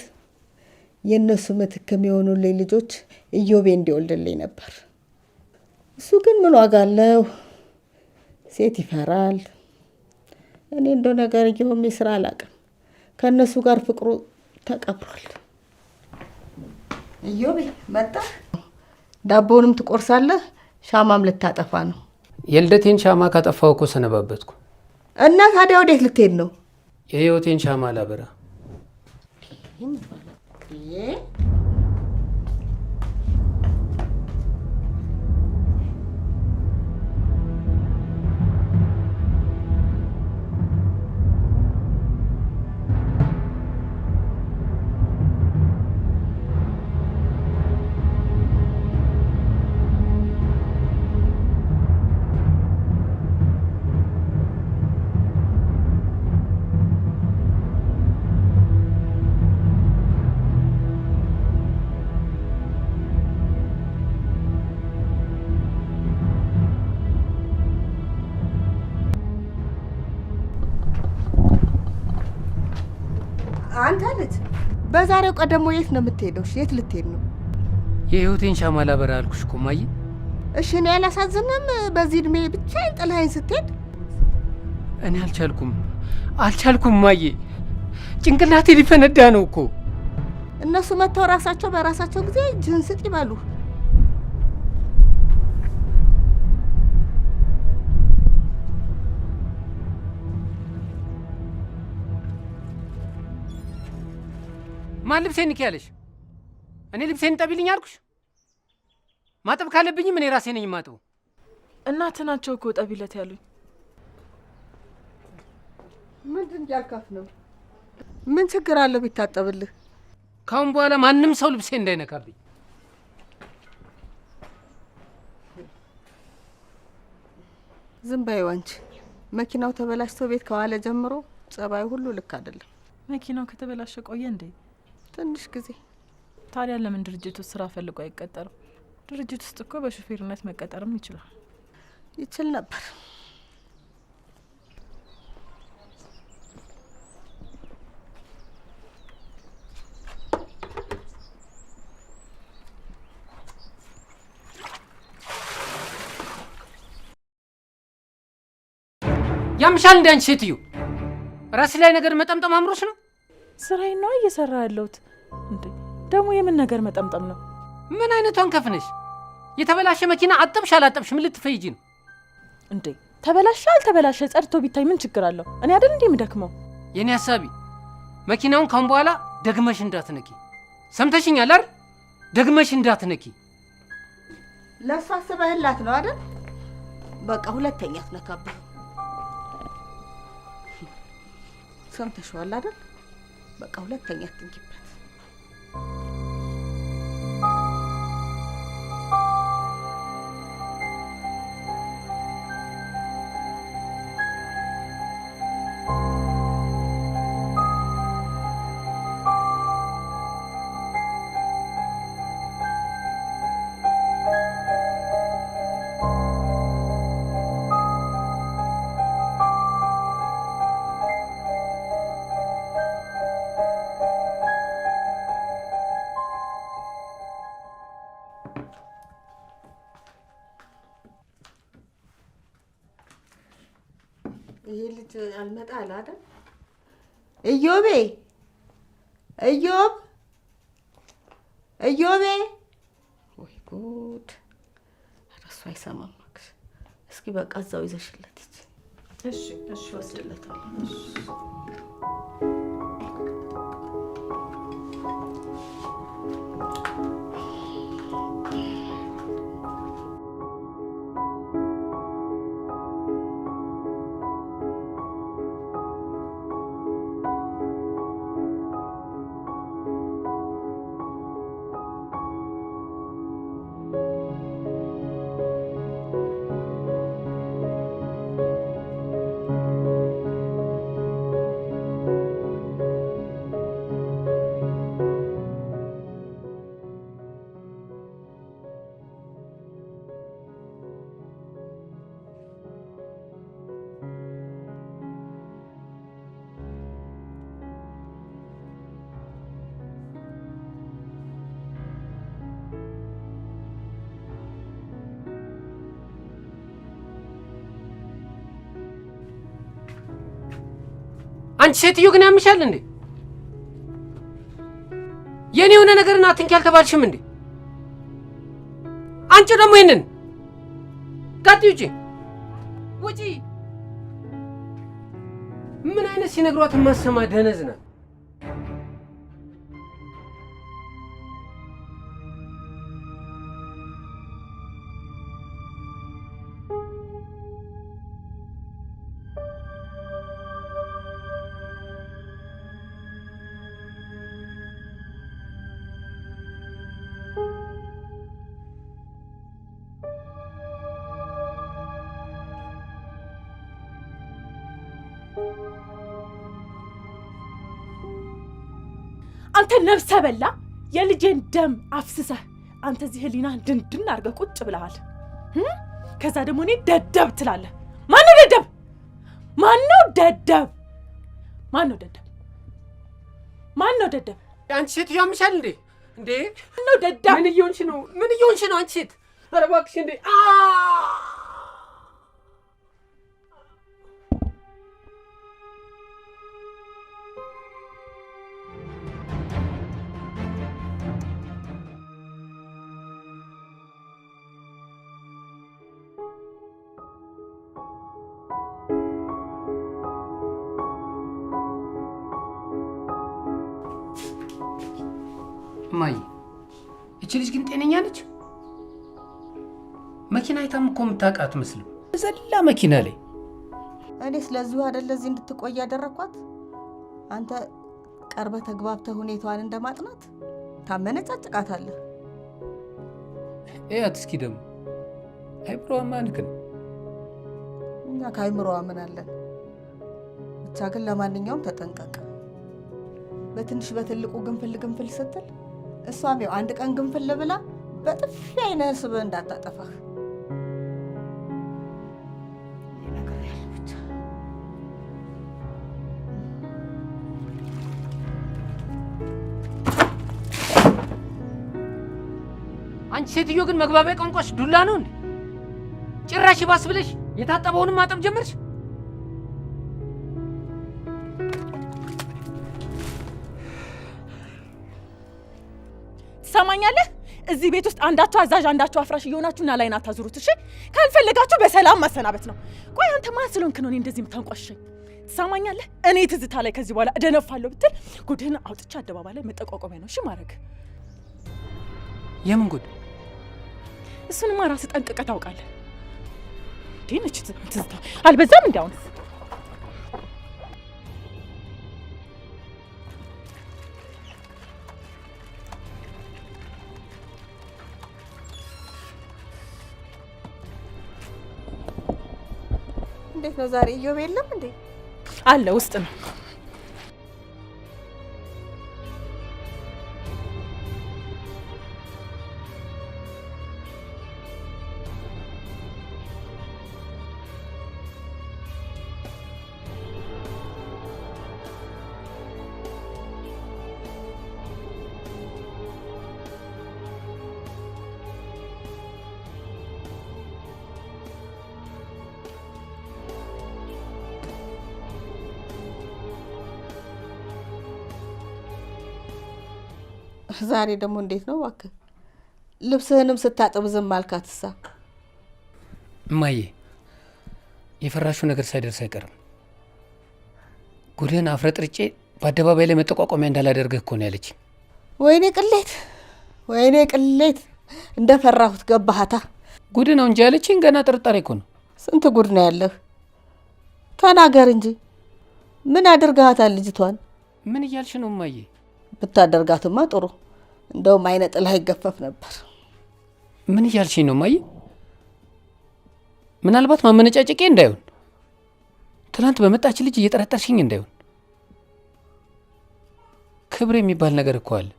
የእነሱ ምትክ የሚሆኑልኝ ልጆች ኢዮቤ እንዲወልድልኝ ነበር። እሱ ግን ምን ዋጋ አለው? ሴት ይፈራል። እኔ እንደው ነገር ይሁን ስራ አላውቅም። ከእነሱ ጋር ፍቅሩ ተቀብሯል። ኢዮቤ መጣ። ዳቦንም ትቆርሳለህ፣ ሻማም ልታጠፋ ነው። የልደቴን ሻማ ካጠፋው እኮ ሰነባበትኩ። እና ታዲያ ወዴት ልትሄድ ነው? የህይወቴን ሻማ ላበራ። አንተ ልጅ በዛሬው ቀን ደግሞ የት ነው የምትሄደው? የት ልትሄድ ነው? የህይወቴን ሻማ ላበራ አልኩሽ እኮ እማዬ። እሺ እኔ አላሳዝንም? በዚህ እድሜ ብቻዬን ጥለኸኝ ስትሄድ እኔ አልቻልኩም ማዬ፣ ጭንቅላቴ ሊፈነዳ ነው እኮ። እነሱ መጥተው ራሳቸው በራሳቸው ጊዜ እጅህን ስጥ ይበሉ። ማን ልብሴን ንኪ ያለሽ? እኔ ልብሴን ጠቢልኝ አልኩሽ? ማጠብ ካለብኝም እኔ ራሴ ነኝ ማጠቡ። እናትህ ናቸው እኮ ጠቢለት ያሉኝ። ምንድን ያልካፍ ነው? ምን ችግር አለው ቢታጠብልህ? ካሁን በኋላ ማንም ሰው ልብሴን እንዳይነካብኝ። ዝም በይው አንቺ። መኪናው ተበላሽቶ ቤት ከዋለ ጀምሮ ጸባዩ ሁሉ ልክ አይደለም። መኪናው ከተበላሸ ቆየ እንዴ? ትንሽ ጊዜ። ታዲያ ለምን ድርጅቱ ስራ ፈልጎ አይቀጠርም? ድርጅት ውስጥ እኮ በሹፌርነት መቀጠርም ይችላል። ይችል ነበር። ያምሻል እንደ አንቺ ሴትዮ ራስ ላይ ነገር መጠምጠም አምሮሽ ነው? ስራዬን ነው እየሰራ ያለሁት። እንዴ ደግሞ የምን ነገር መጠምጠም ነው? ምን አይነቷን ከፍነሽ? የተበላሸ መኪና አጠብሽ አላጠብሽ ምን ልትፈይጂ ነው እንዴ? ተበላሸ አልተበላሸ ጸድቶ ቢታይ ምን ችግር አለው? እኔ አይደል እንዴ የምደክመው? የኔ ሐሳቢ መኪናውን ካሁን በኋላ ደግመሽ እንዳትነኪ። ሰምተሽኛል አይደል? ደግመሽ እንዳትነኪ። ለሷ አስበህላት ነው አይደል? በቃ ሁለተኛ አትነካብኝ። ሰምተሽዋል አይደል? በቃ ሁለተኛ አትንኪበት። ይሄ ልጅ አልመጣ አለ አይደል? እዮቤ እዮቤ! ወይ ጉድ! እረሱ አይሰማም። እስኪ በቃ እዛው ይዘሽለት ሂጂ። እሺ ወስድለታለሁ። አንቺ ሴትዮ ግን ያምሻል እንዴ? የኔ የሆነ ነገርና አትንኪ አልተባልሽም እንዴ? አንቺ ደግሞ ይሄንን ጋጥ ውጪ። ምን አይነት ሲነግሯት ማሰማ ደነዝ ናት። አንተ ነፍሰ በላ የልጄን ደም አፍስሰህ አንተ እዚህ ህሊና ድንድን አድርገህ ቁጭ ብለሃል። ከዛ ደግሞ እኔ ደደብ ትላለህ። ማነው ደደብ? ማነው ደደብ? ማነው ደደብ? ማነው ደደብ? አንቺ ሴትዮ ያምሻል እንዴ? እንዴ ማነው ደደብ? ምን እየሆንሽ ነው? ምን እየሆንሽ ነው አንቺ ሴት? ኧረ እባክሽ እንዴ! ማይ እቺ ልጅ ግን ጤነኛ ነች? መኪና አይታም እኮ የምታውቃት መስልም ዘላ መኪና ላይ። እኔ ስለዚሁ አይደለ እዚህ እንድትቆይ ያደረኳት። አንተ ቀርበ ተግባብተህ ሁኔታዋን እንደማጥናት ታመነጫጭቃታለህ። እያት እስኪ ደግሞ አይምሮዋ ማንክ ነው። እኛ ከአይምሮዋ ምን አለን? ብቻ ግን ለማንኛውም ተጠንቀቅ። በትንሽ በትልቁ ግንፍል ስትል እሷም ያው አንድ ቀን ግንፍል ብላ በጥፊ አይነህ ስበህ እንዳታጠፋህ። አንቺ ሴትዮ ግን መግባቢያ ቋንቋሽ ዱላ ነው እንዴ? ጭራሽ ባስ ብለሽ የታጠበውንም ማጠብ ጀመርሽ? ትሰማኛለህ? እዚህ ቤት ውስጥ አንዳችሁ አዛዥ አንዳችሁ አፍራሽ እየሆናችሁና ላይን አታዙሩት። እሺ፣ ካልፈለጋችሁ በሰላም ማሰናበት ነው። ቆይ አንተ ማን ስለሆንክ ነው እኔ እንደዚህ የምታንቋሽሸኝ? ትሰማኛለህ? እኔ ትዝታ ላይ ከዚህ በኋላ እደነፋለሁ ብትል ጉድህን አውጥቼ አደባባይ ላይ መጠቋቋሚያ ነው እሺ ማድረግ። የምን ጉድ? እሱንማ ራስህ ጠንቅቀህ ታውቃለህ። ነች ትዝታ አልበዛም? እንዲ አሁንስ እንዴት ነው ዛሬ? ኢዮብ የለም እንዴ? አለ ውስጥ ነው። ዛሬ ደግሞ እንዴት ነው እባክህ? ልብስህንም ስታጥብ ዝም አልካትሳ? እማዬ የፈራሽው ነገር ሳይደርስ አይቀርም። ጉድህን አፍረጥርጬ በአደባባይ ላይ መጠቋቋሚያ እንዳላደርግህ እኮ ነው ያለችኝ። ወይኔ ቅሌት፣ ወይኔ ቅሌት! እንደፈራሁት ገባሃታ። ጉድ ነው እንጂ ያለችኝ ገና ጥርጣሬ እኮ ነው። ስንት ጉድ ነው ያለህ? ተናገር እንጂ ምን አድርጋታል ልጅቷን? ምን እያልሽ ነው እማዬ? ብታደርጋትማ ጥሩ፣ እንደውም አይነ ጥላህ ይገፈፍ ነበር። ምን እያልሽኝ ነው እማዬ? ምናልባት ማመነጫጨቄ እንዳይሆን፣ ትናንት በመጣች ልጅ እየጠረጠርሽኝ እንዳይሆን። ክብር የሚባል ነገር እኮ አለ።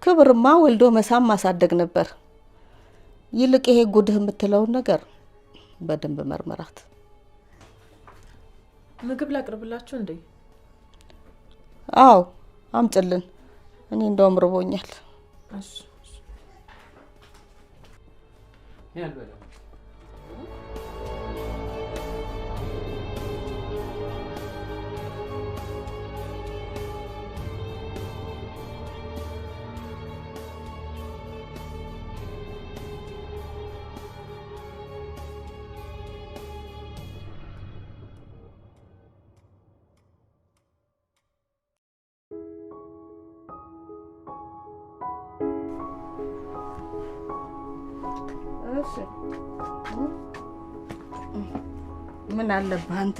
ክብርማ ወልዶ መሳም ማሳደግ ነበር። ይልቅ ይሄ ጉድህ የምትለውን ነገር በደንብ መርመራት። ምግብ ላቅርብላችሁ እንዴ? አዎ አምጭልን። እኔ እንደውም ርቦኛል። እሺ ያልበላ ምን አለብህ አንተ?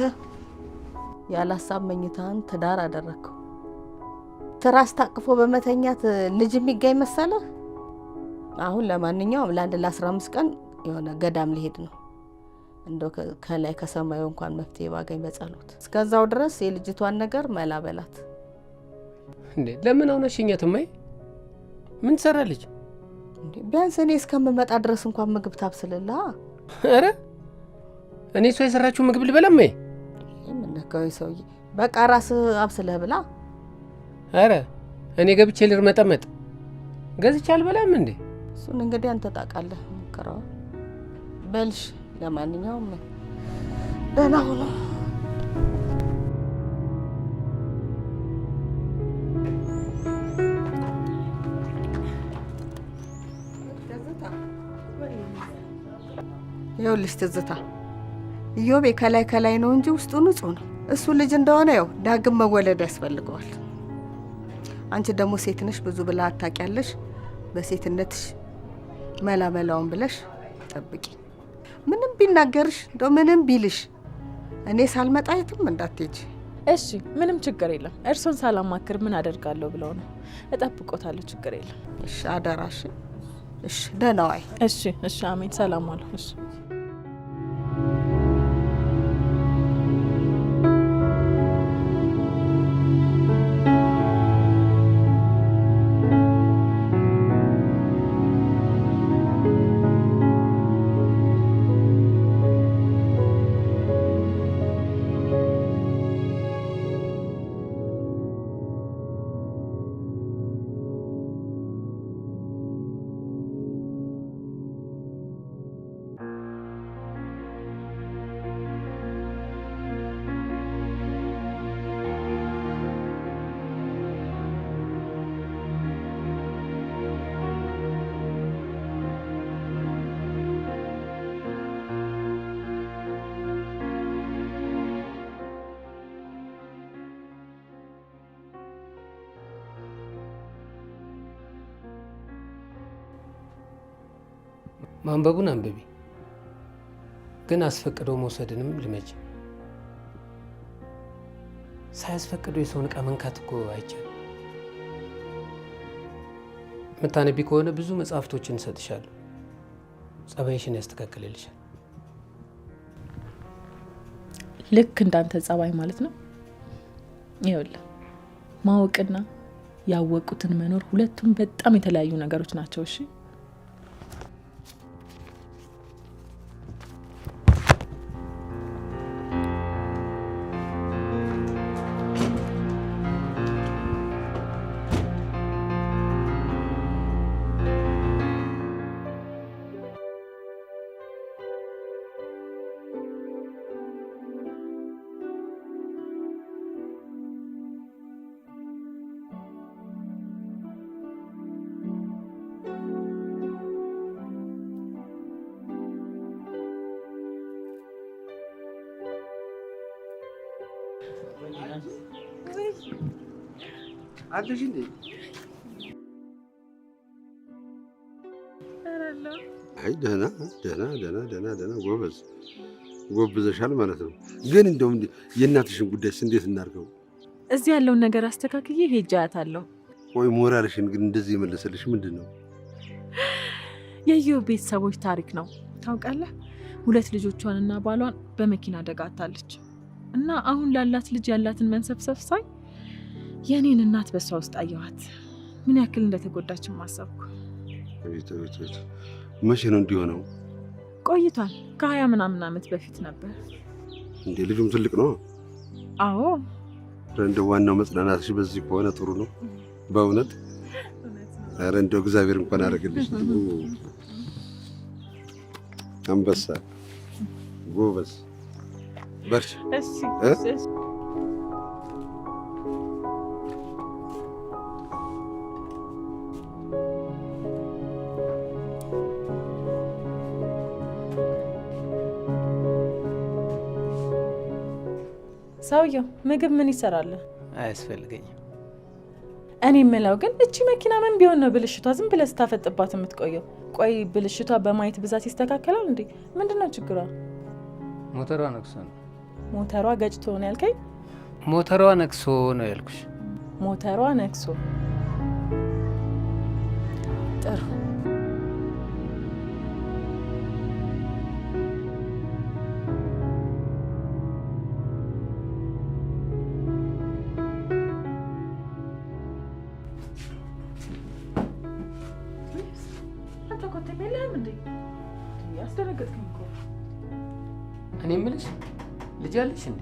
ያላሳብ መኝታን ትዳር አደረከው። ትራስ ታቅፎ በመተኛት ልጅ የሚገኝ መሰለህ? አሁን ለማንኛውም ለአንድ ለ15 ቀን የሆነ ገዳም ሊሄድ ነው። እንደው ከላይ ከሰማዩ እንኳን መፍትሄ ባገኝ በጸሎት። እስከዛው ድረስ የልጅቷን ነገር መላ በላት። እንዴ ለምን አውነሽኛት እማዬ? ምን ትሰራለች? ቢያንስ እኔ እስከምመጣ ድረስ እንኳን ምግብ ታብስልላ። አረ እኔ እሷ የሰራችው ምግብ ልበላ እማዬ? የምነካው ሰውዬ፣ በቃ ራስህ አብስለህ ብላ። አረ እኔ ገብቼ ልርመጠመጥ ገዝቼ አልበላም እንዴ? እሱን እንግዲህ አንተ ታውቃለህ። እንሞክረው። በልሽ ለማንኛውም ደህና ሁኑ። ይኸውልሽ ትዝታ፣ ኢዮቤ ከላይ ከላይ ነው እንጂ ውስጡ ንጹህ ነው። እሱ ልጅ እንደሆነ ያው ዳግም መወለድ ያስፈልገዋል። አንቺ ደግሞ ሴት ነሽ፣ ብዙ ብላ አታውቂያለሽ። በሴትነትሽ መላመላውን ብለሽ ጠብቂ። ምንም ቢናገርሽ እንደው ምንም ቢልሽ እኔ ሳልመጣ የትም እንዳትሄጂ። እሺ፣ ምንም ችግር የለም። እርሶን ሳላማክር ምን አደርጋለሁ ብለው ነው? እጠብቆታለሁ፣ ችግር የለም። እሺ፣ አደራሽ። እሺ፣ ደህና ዋይ። እሺ፣ እሺ፣ አሜን። ሰላም ዋሉ። እሺ። ማንበቡን አንብቢ፣ ግን አስፈቅዶ መውሰድንም ልመጅ። ሳያስፈቅዶ የሰውን ዕቃ መንካት እኮ አይቻልም። የምታነቢ ከሆነ ብዙ መጽሐፍቶችን እሰጥሻለሁ። ጸባይሽን ያስተካክልልሻል። ልክ እንዳንተ ጸባይ ማለት ነው። ይኸውልህ ማወቅና ያወቁትን መኖር ሁለቱም በጣም የተለያዩ ነገሮች ናቸው። እሺ አለሽ እንዴ? አይ ደህና ደህና ደህና ደህና ደህና ጎበዝ ጎብዘሻል ማለት ነው። ግን እንደውም የእናትሽን ጉዳይስ እንዴት እናድርገው? እዚህ ያለውን ነገር አስተካክዬ ሄጄ አያታለሁ። ወይ ሞራልሽን ግን እንደዚህ የመለሰልሽ ምንድን ነው? የኢዮብ ቤተሰቦች ታሪክ ነው ታውቃለህ። 2 ልጆቿንና ባሏን በመኪና አደጋ አጣለች እና አሁን ላላት ልጅ ያላትን መንሰብሰብ ሳይ የኔን እናት በሷ ውስጥ አየኋት። ምን ያክል እንደተጎዳችን ማሰብኩ። መቼ ነው እንዲሆነው? ቆይቷል። ከ20 ምናምን ዓመት በፊት ነበር። እንዴ ልጁም ትልቅ ነው? አዎ። እንደው ዋናው መጽናናትሽ በዚህ ከሆነ ጥሩ ነው በእውነት። ኧረ እንደው እግዚአብሔር እንኳን አደረገልሽ። አንበሳ ጎበዝ በርቺ። እሺ እሺ። ሰውየው ምግብ ምን ይሰራል? አያስፈልገኝም። እኔ የምለው ግን እቺ መኪና ምን ቢሆን ነው ብልሽቷ ዝም ብለህ ስታፈጥባት የምትቆየው? ቆይ ብልሽቷ በማየት ብዛት ይስተካከላል እንዴ? ምንድነው ችግሯ? ሞተሯ ነክሶ ነው። ሞተሯ ገጭቶ ነው ያልከኝ? ሞተሯ ነክሶ ነው ያልኩሽ። ሞተሯ ነክሶ። ጥሩ እኔ የምልሽ ልጅ አለሽ እንዴ?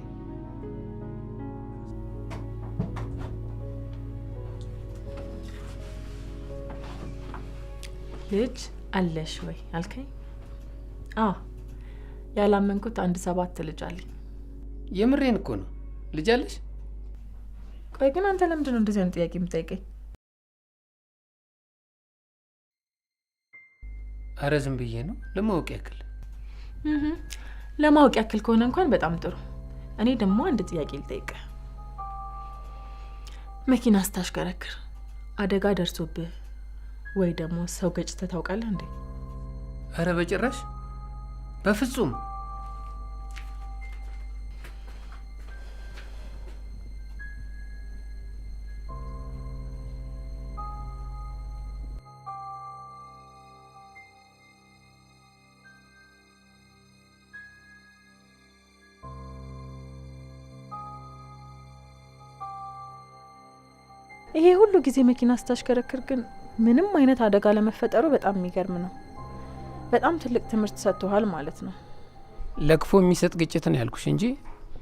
ልጅ አለሽ ወይ አልከኝ? አዎ ያላመንኩት አንድ 7 ልጅ አለኝ። የምሬን እኮ ነው። ልጅ አለሽ? ቆይ ግን አንተ ለምንድን ነው እንደዚህ አይነት ጥያቄ የምጠይቀኝ? አረ ዝም ብዬ ነው ለማወቅ ያክል። ለማወቅ ያክል ከሆነ እንኳን በጣም ጥሩ። እኔ ደግሞ አንድ ጥያቄ ልጠይቅ። መኪና ስታሽከረክር አደጋ ደርሶብህ ወይ ደግሞ ሰው ገጭተህ ታውቃለህ እንዴ? አረ በጭራሽ በፍጹም። ይሄ ሁሉ ጊዜ መኪና ስታሽከረክር ግን ምንም አይነት አደጋ ለመፈጠሩ በጣም የሚገርም ነው። በጣም ትልቅ ትምህርት ሰጥቷል ማለት ነው። ለክፎ የሚሰጥ ግጭትን ያልኩሽ እንጂ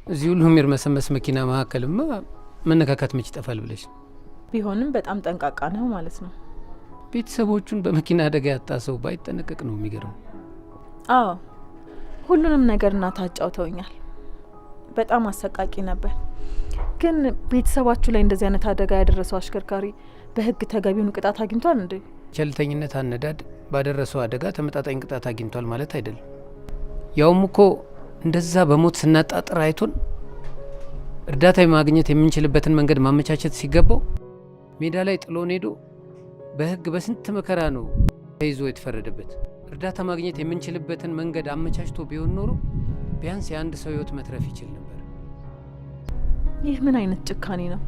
እዚህ ሁሉ የሚርመሰመስ መኪና መካከልማ መነካካት መች ይጠፋል ብለሽ። ቢሆንም በጣም ጠንቃቃ ነው ማለት ነው። ቤተሰቦቹን በመኪና አደጋ ያጣ ሰው ባይጠነቀቅ ነው የሚገርም። አዎ ሁሉንም ነገር እናት አጫውተውኛል። በጣም አሰቃቂ ነበር። ግን ቤተሰባችሁ ላይ እንደዚህ አይነት አደጋ ያደረሰው አሽከርካሪ በህግ ተገቢውን ቅጣት አግኝቷል እንዴ? ቸልተኝነት አነዳድ ባደረሰው አደጋ ተመጣጣኝ ቅጣት አግኝቷል ማለት አይደለም። ያውም እኮ እንደዛ በሞት ስናጣጥር አይቶን እርዳታ ማግኘት የምንችልበትን መንገድ ማመቻቸት ሲገባው ሜዳ ላይ ጥሎን ሄዶ በህግ በስንት መከራ ነው ተይዞ የተፈረደበት። እርዳታ ማግኘት የምንችልበትን መንገድ አመቻችቶ ቢሆን ኖሮ ቢያንስ የአንድ ሰው ህይወት መትረፍ ይችል ነበር። ይህ ምን አይነት ጭካኔ ነው?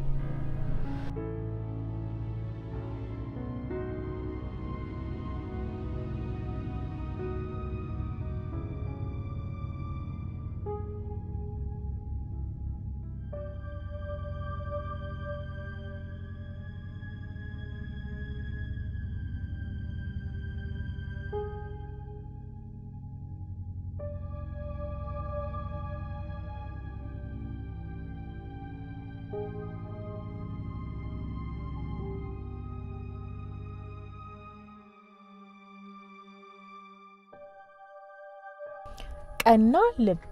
ቀና ልብ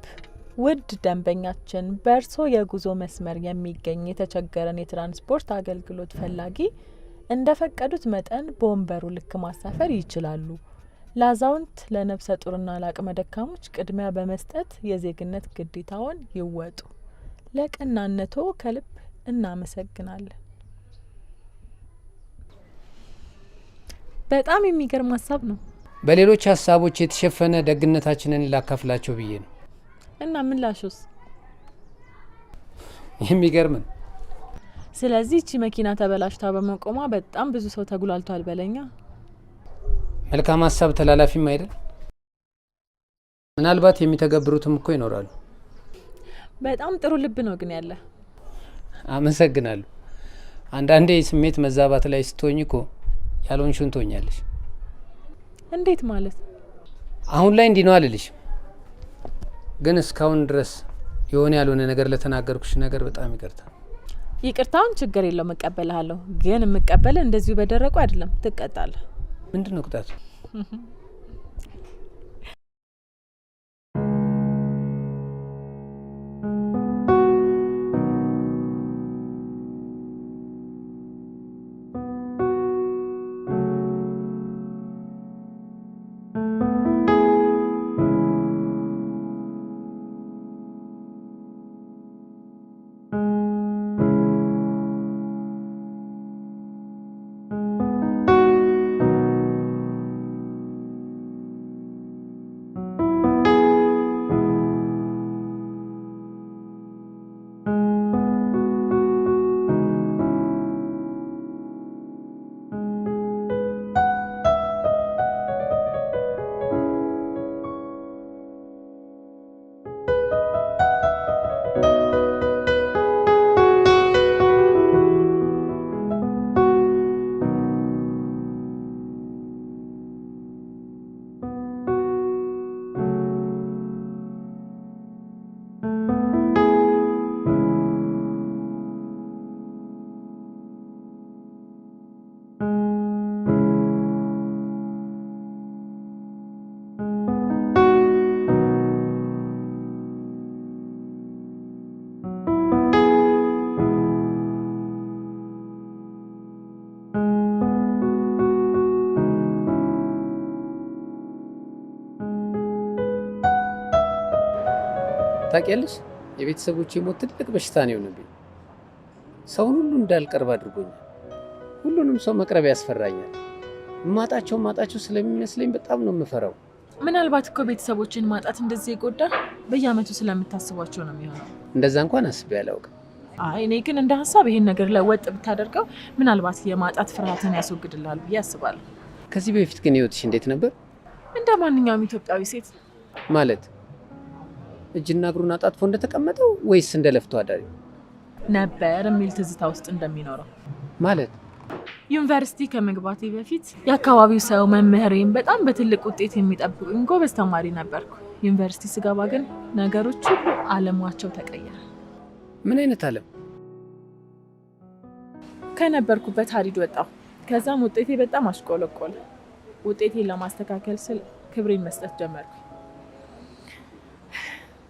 ውድ ደንበኛችን፣ በእርሶ የጉዞ መስመር የሚገኝ የተቸገረን የትራንስፖርት አገልግሎት ፈላጊ እንደፈቀዱት መጠን በወንበሩ ልክ ማሳፈር ይችላሉ። ለአዛውንት፣ ለነፍሰ ጡርና ለአቅመ ደካሞች ቅድሚያ በመስጠት የዜግነት ግዴታውን ይወጡ። ለቀናነቶ ከልብ እናመሰግናለን። በጣም የሚገርም ሀሳብ ነው። በሌሎች ሀሳቦች የተሸፈነ ደግነታችንን ላካፍላቸው ብዬ ነው። እና ምን ላሹስ? የሚገርም ነው። ስለዚህ እቺ መኪና ተበላሽታ በመቆሟ በጣም ብዙ ሰው ተጉላልቷል በለኛ። መልካም ሀሳብ ተላላፊም አይደል? ምናልባት የሚተገብሩትም እኮ ይኖራሉ። በጣም ጥሩ ልብ ነው ግን ያለ። አመሰግናለሁ። አንዳንዴ ስሜት መዛባት ላይ ስትሆኝ እኮ ያልሆንሽውን ትሆኛለሽ። እንዴት ማለት? አሁን ላይ እንዲህ ነው አልልሽ፣ ግን እስካሁን ድረስ የሆነ ያልሆነ ነገር ለተናገርኩሽ ነገር በጣም ይቅርታ። ይቅርታውን ችግር የለውም እቀበልሃለሁ። ግን የምቀበልህ እንደዚሁ በደረቁ አይደለም፣ ትቀጣለህ። ምንድን ነው ቅጣቱ? ታውቂያለሽ፣ የቤተሰቦቼ ሞት ትልቅ በሽታ ነው የሆነብኝ። ሰውን ሁሉ እንዳልቀርብ አድርጎኛል። ሁሉንም ሰው መቅረብ ያስፈራኛል። ማጣቸው ስለሚመስለኝ በጣም ነው የምፈራው። ምናልባት እኮ ቤተሰቦችን ማጣት እንደዚህ የጎዳ በየአመቱ ስለምታስቧቸው ነው የሚሆነው። እንደዛ እንኳን አስቤ አላውቅም። አይ እኔ ግን እንደ ሀሳብ ይሄን ነገር ለወጥ ብታደርገው ምናልባት የማጣት ፍርሃትን ያስወግድልሃል ብዬ አስባለሁ። ከዚህ በፊት ግን ህይወትሽ እንዴት ነበር? እንደ ማንኛውም ኢትዮጵያዊ ሴት ማለት እጅና እግሩን አጣጥፎ እንደተቀመጠው ወይስ እንደ ለፍቶ አዳሪ ነበር የሚል ትዝታ ውስጥ እንደሚኖረው ማለት? ዩኒቨርሲቲ ከመግባቴ በፊት የአካባቢው ሰው መምህሬን በጣም በትልቅ ውጤት የሚጠብቁኝ ጎበዝ ተማሪ ነበርኩ። ዩኒቨርሲቲ ስገባ ግን ነገሮች ሁሉ አለማቸው ተቀየረ። ምን አይነት አለም? ከነበርኩበት ሀዲድ ወጣሁ። ከዛም ውጤቴ በጣም አሽቆለቆለ። ውጤቴን ለማስተካከል ስል ክብሬን መስጠት ጀመርኩ።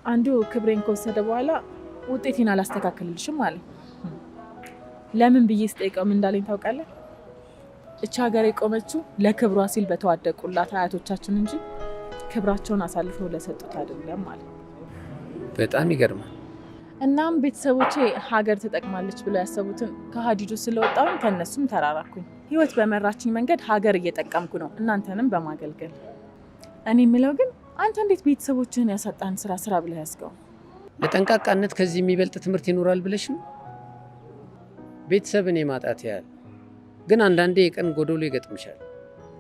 አንዱ ክብሬን ከወሰደ በኋላ ውጤቴን አላስተካከልልሽም አለኝ። ለምን ብዬ ስጠይቀው ምን እንዳለኝ ታውቃለህ? እቺ ሀገር የቆመችው ለክብሯ ሲል በተዋደቁላት አያቶቻችን እንጂ ክብራቸውን አሳልፈው ለሰጡት አይደለም ማለት። በጣም ይገርማል። እናም ቤተሰቦቼ ሀገር ትጠቅማለች ብለው ያሰቡትን ከሀዲዱ ስለወጣሁኝ ከነሱም ተራራኩኝ። ህይወት በመራችኝ መንገድ ሀገር እየጠቀምኩ ነው፣ እናንተንም በማገልገል። እኔ የምለው ግን አንተ እንዴት ቤተሰቦችህን ያሳጣን ስራ ብለህ ያስገው? ለጠንቃቃነት ከዚህ የሚበልጥ ትምህርት ይኖራል ብለሽ ነው? ቤተሰብን የማጣት ያህል ግን አንዳንዴ የቀን ጎዶሎ ይገጥምሻል።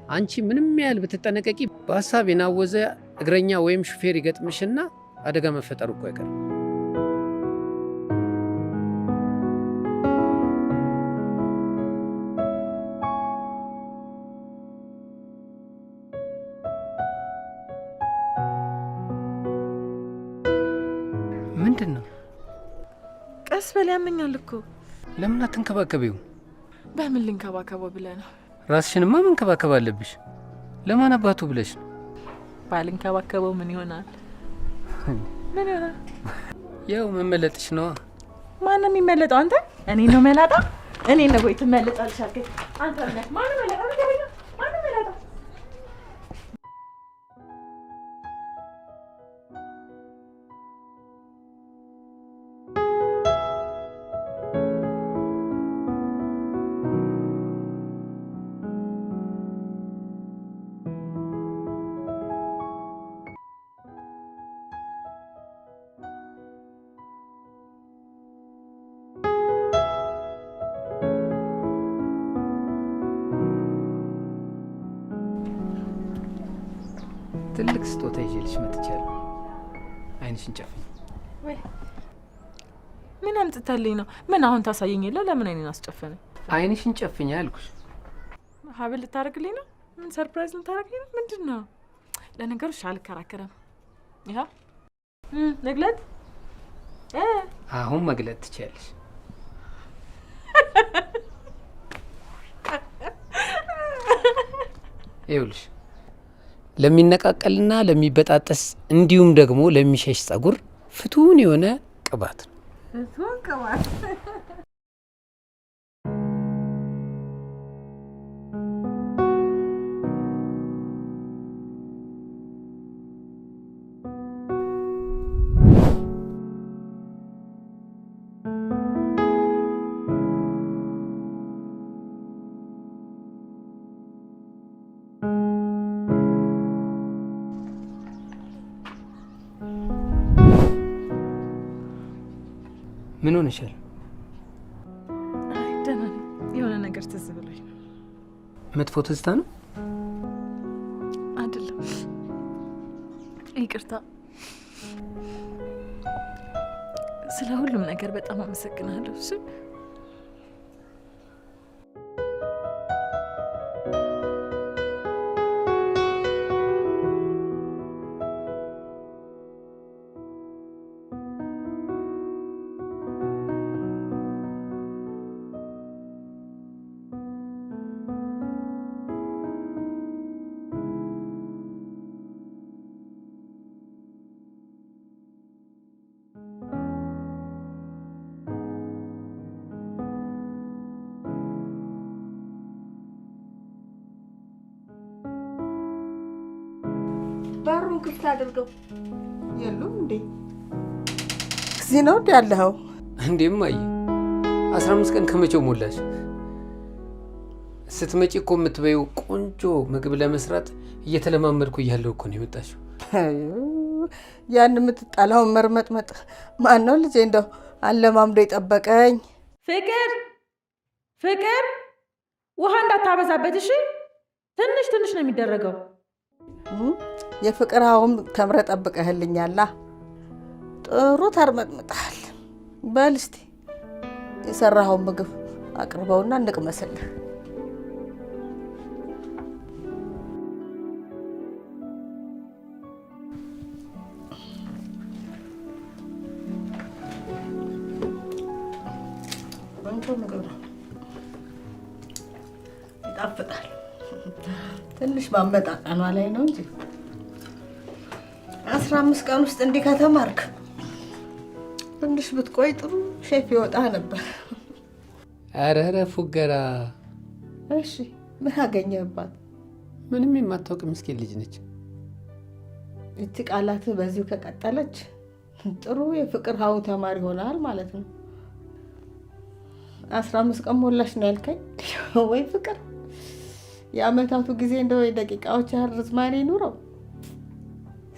አንቺ ምንም ያህል ብትጠነቀቂ በሀሳብ የናወዘ እግረኛ ወይም ሹፌር ይገጥምሽና አደጋ መፈጠሩ እኮ አይቀርም። ምንድን ነው? ቀስ በል ያመኛል እኮ። ለምን አትንከባከቢው? በምን ልንከባከበው ብለህ ነው? ራስሽንማ መንከባከብ አለብሽ። ለማን አባቱ ብለሽ ነው? ባልንከባከበው ምን ይሆናል? ምን ይሆናል? ያው መመለጥሽ ነዋ። ማንም የሚመለጠው? አንተ? እኔ ነው መላጣ? እኔ ነው ወይ ትመለጣልሽ አልከኝ? አንተ ነህ ማንም መላጣ? ማንም መላጣ? ትልቅ ስጦታ ይዤልሽ መጥቻለሁ። አይንሽን ጨፍኝ። ወይ ምን አምጥተልኝ ነው? ምን አሁን ታሳየኝ የለ? ለምን አይኔን አስጨፈነ? አይንሽን ጨፍኝ አልኩሽ። ሀብል ልታረግልኝ ነው? ምን ሰርፕራይዝ ልታረግልኝ ነው? ምንድን ነው? ለነገሩ አልከራከረም። ይሄ መግለጥ አሁን መግለጥ ትችያለሽ። ይኸውልሽ ለሚነቃቀልና ለሚበጣጠስ እንዲሁም ደግሞ ለሚሸሽ ጸጉር ፍቱን የሆነ ቅባት ነው። ፍቱን ቅባት? ምን ሆነሻል? አይ ደህና ነኝ። የሆነ ነገር ትዝ ብሎኝ ነው። መጥፎ ትዝታ ነው? አይደለም። ይቅርታ። ስለ ሁሉም ነገር በጣም አመሰግናለሁ። እሺ በሩን ክፍት አድርገው። የሉም እንዴ? እዚህ ነው እንዴ ያለኸው? እንዴም አይ 15 ቀን ከመቼው ሞላሽ? ስትመጪ እኮ የምትበይው ቆንጆ ምግብ ለመስራት እየተለማመድኩ እያለሁ እኮ ነው የመጣሽው። ያን የምትጣላውን መርመጥመጥ ማን ነው ልጄ እንደው አለማምዶ የጠበቀኝ? ፍቅር ውሃ እንዳታበዛበት እሺ። ትንሽ ትንሽ ነው የሚደረገው። የፍቅር አሁን ተምረ ጠብቀህልኛላ። ጥሩ ተርመጥምጣል። በል እስቲ የሰራኸውን ምግብ አቅርበውና እንቅመስልህ። ምግብ ነው ይጣፍጣል። ትንሽ ማመጣቀኗ ላይ ነው እንጂ 15 ቀን ውስጥ እንዲህ ከተማርክ ትንሽ ብትቆይ ጥሩ ሼፍ ይወጣ ነበር። ኧረ ፉገራ። እሺ ምን አገኘህባት? ምንም የማታውቅ ምስኪን ልጅ ነች። እቺ ቃላት በዚሁ ከቀጠለች ጥሩ የፍቅር ሀው ተማሪ ሆናል ማለት ነው። 15 ቀን ሞላሽ ነው ያልከኝ? ወይ ፍቅር የአመታቱ ጊዜ እንደው የደቂቃዎች ያህል ርዝማኔ ኑረው።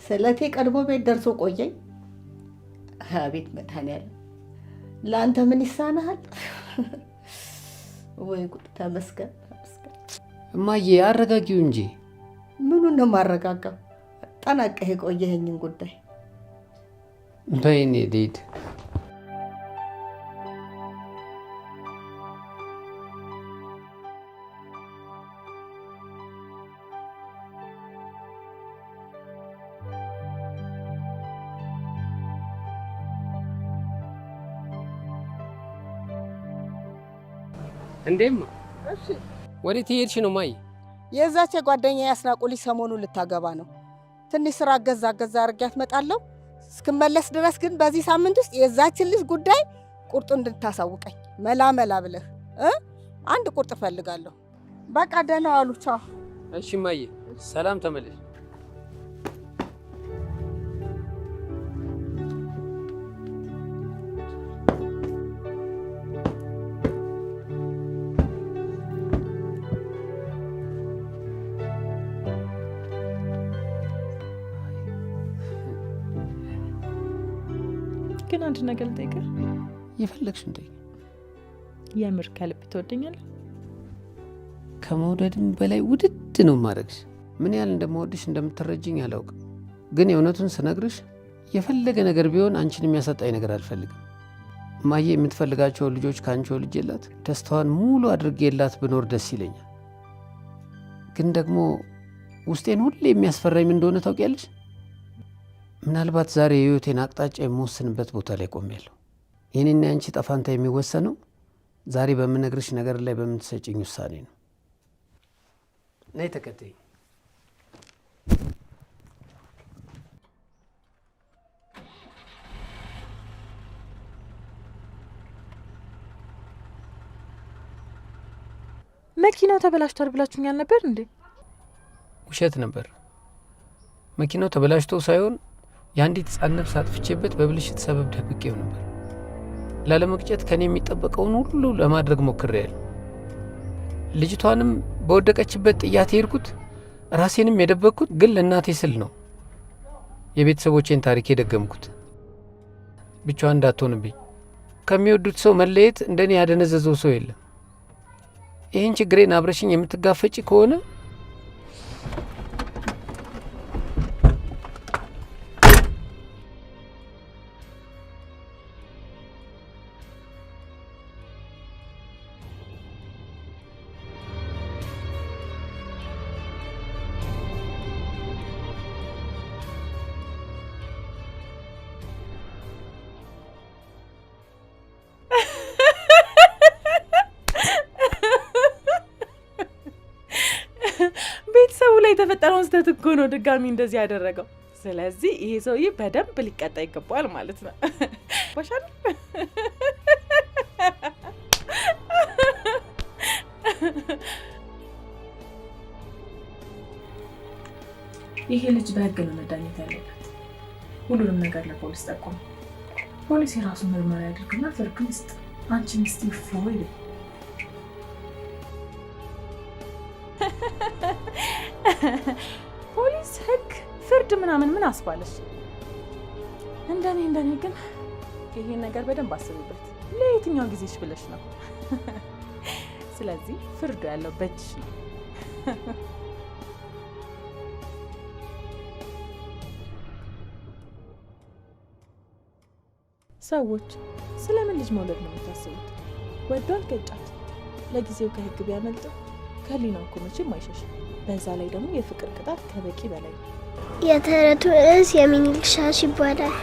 ስለቴ ቀድሞ ቤት ደርሶ ቆየኝ። አቤት መድኃኒዓለም ለአንተ ምን ይሳናሃል? ወይ ጉድ! ተመስገን ተመስገን። እማዬ አረጋጊው እንጂ። ምኑን ነው ማረጋጋው? ጠናቀህ የቆየኸኝን ጉዳይ በይኔ ዴድ እንዴም? እሺ ወዴት ሄድሽ ነው ማይ? የዛች ጓደኛ ያስናቁልኝ ሰሞኑን ልታገባ ነው። ትንሽ ስራ አገዛ አድርጊያት እመጣለሁ። እስክመለስ ድረስ ግን በዚህ ሳምንት ውስጥ የዛችን ልጅ ጉዳይ ቁርጡ እንድታሳውቀኝ መላ ብለህ አንድ ቁርጥ እፈልጋለሁ። በቃ ደህና ዋሉ። ቻው። እሺ ማይ፣ ሰላም ተመለሽ። ግን አንድ ነገር ልጠይቅህ። የፈለግሽ እንዴ? የምር ከልብ ትወደኛለህ? ከመውደድም በላይ ውድድ ነው ማድረግሽ። ምን ያህል እንደምወድሽ እንደምትረጅኝ አላውቅም። ግን የእውነቱን ስነግርሽ የፈለገ ነገር ቢሆን አንቺን የሚያሳጣኝ ነገር አልፈልግም። ማየ የምትፈልጋቸውን ልጆች ከአንቺ ወልጄላት ደስታዋን ሙሉ አድርጌላት ብኖር ደስ ይለኛል። ግን ደግሞ ውስጤን ሁሌ የሚያስፈራኝ ምን እንደሆነ ታውቂያለሽ? ምናልባት ዛሬ የህይወቴን አቅጣጫ የምወስንበት ቦታ ላይ ቆሜያለሁ። የኔና ያንቺ ጠፋንታ የሚወሰነው ዛሬ በምነግርሽ ነገር ላይ በምትሰጪኝ ውሳኔ ነው። ነይ ተከተይ። መኪናው ተበላሽቷል ብላችሁኛል ነበር እንዴ? ውሸት ነበር። መኪናው ተበላሽቶ ሳይሆን የአንዲት ሕፃን ነፍስ አጥፍቼበት በብልሽት ሰበብ ደብቄው ነበር። ላለመቅጨት ከኔ የሚጠበቀውን ሁሉ ለማድረግ ሞክሬያለሁ። ልጅቷንም በወደቀችበት ጥያት ሄድኩት፣ ራሴንም የደበቅኩት ግን ለእናቴ ስል ነው። የቤተሰቦቼን ታሪክ የደገምኩት ብቻዋን እንዳትሆንብኝ። ከሚወዱት ሰው መለየት እንደኔ ያደነዘዘው ሰው የለም። ይህን ችግሬን አብረሽኝ የምትጋፈጪ ከሆነ ቤተሰቡ ላይ የተፈጠረውን ስህተት እኮ ነው ድጋሚ እንደዚህ ያደረገው። ስለዚህ ይሄ ሰውዬ በደንብ ሊቀጣ ይገባዋል ማለት ነው። ባሻል ይሄ ልጅ በህግ ነው መዳኘት ያለበት። ሁሉንም ነገር ለፖሊስ ጠቆም። ፖሊስ የራሱ ምርመራ ያድርግና ፍርድ ይስጥ። አንቺን እስቲ ፎይ ፖሊስ ህግ ፍርድ ምን አስባለሽ? እንደኔ ግን ይሄን ነገር በደንብ አስቢበት። ለየትኛው ጊዜሽ ብለሽ ነው? ስለዚህ ፍርዱ ያለው በእጅሽ ነው። ሰዎች ስለምን ልጅ መውለድ ነው የምታስቡት? ወዷል ገጫት። ለጊዜው ከህግ ቢያመልጠው ከሊናው እኮ መቼም አይሸሽም። በዛ ላይ ደግሞ የፍቅር ቅጣት ከበቂ በላይ ነው። የተረቱ ርዕስ የሚኒልክ ሻሽ ይባላል።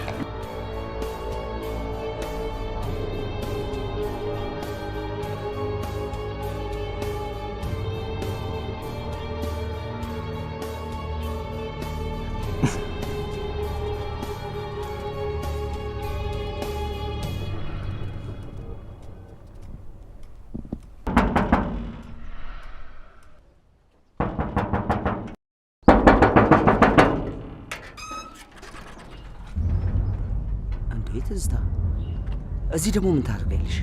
ትዝታ እዚህ ደግሞ ምን ታደርጊያለሽ?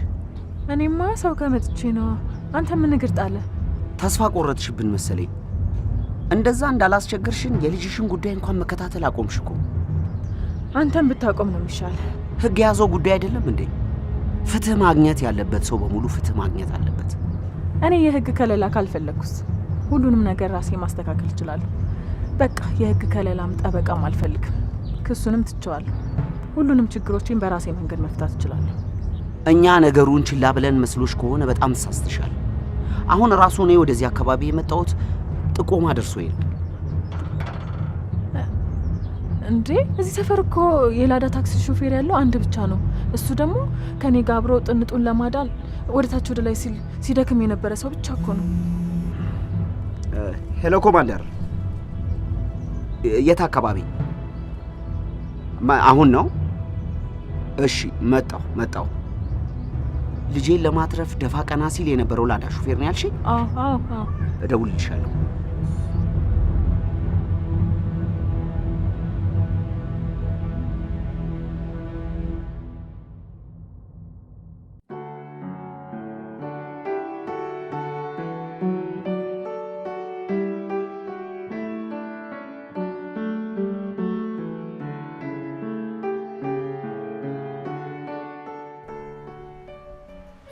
እኔማ ሰው ከመጥቼ ነው። አንተ ምን እግር ጣለ? ተስፋ ቆረጥሽብን መሰለኝ። እንደዛ እንዳላስቸግርሽን የልጅሽን ጉዳይ እንኳን መከታተል አቆምሽ እኮ። አንተም ብታቆም ነው የሚሻል። ህግ የያዘው ጉዳይ አይደለም እንዴ? ፍትህ ማግኘት ያለበት ሰው በሙሉ ፍትህ ማግኘት አለበት። እኔ የህግ ከለላ ካልፈለግኩስ ሁሉንም ነገር ራሴ ማስተካከል እችላለሁ። በቃ የህግ ከለላም ጠበቃም አልፈልግም። ክሱንም ትቼዋለሁ። ሁሉንም ችግሮችን በራሴ መንገድ መፍታት እችላለሁ። እኛ ነገሩን ችላ ብለን መስሎሽ ከሆነ በጣም ተሳስተሻል። አሁን ራሱ ነው ወደዚህ አካባቢ የመጣሁት ጥቆማ ደርሶኝ ነው። እንዴ እዚህ ሰፈር እኮ የላዳ ታክሲ ሾፌር ያለው አንድ ብቻ ነው። እሱ ደግሞ ከኔ ጋር አብሮ ጥንጡን ለማዳል ወደ ታች ወደ ላይ ሲደክም የነበረ ሰው ብቻ እኮ ነው። ሄሎ ኮማንደር፣ የት አካባቢ? አሁን ነው? እሺ መጣው። ልጄን ለማትረፍ ደፋ ቀና ሲል የነበረው ላዳ ሹፌር ነው ያልሽኝ? አዎ። እደውልልሻለሁ።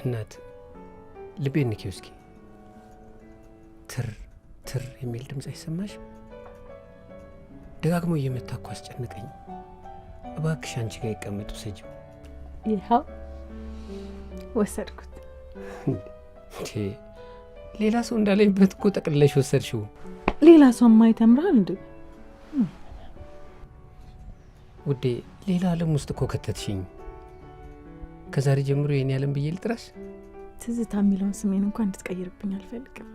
እናት ልቤን ንኪው እስኪ። ትር የሚል ድምፅ አይሰማሽ? ደጋግሞ እየመታ እኮ አስጨነቀኝ። እባክሽ አንቺ ጋር ይቀመጡ ሰጂው። ይኸው ወሰድኩት። ሌላ ሰው እንዳለኝበት እኮ ጠቅልለሽ ወሰድሽው። ሌላ ሰው ማይተምራል እንዴ? ውዴ ሌላ ዓለም ውስጥ እኮ ከተትሽኝ። ከዛሬ ጀምሮ የኔ ዓለም ብዬ ልጥራሽ? ትዝታ የሚለውን ስሜን እንኳን እንድትቀይርብኝ አልፈልግም።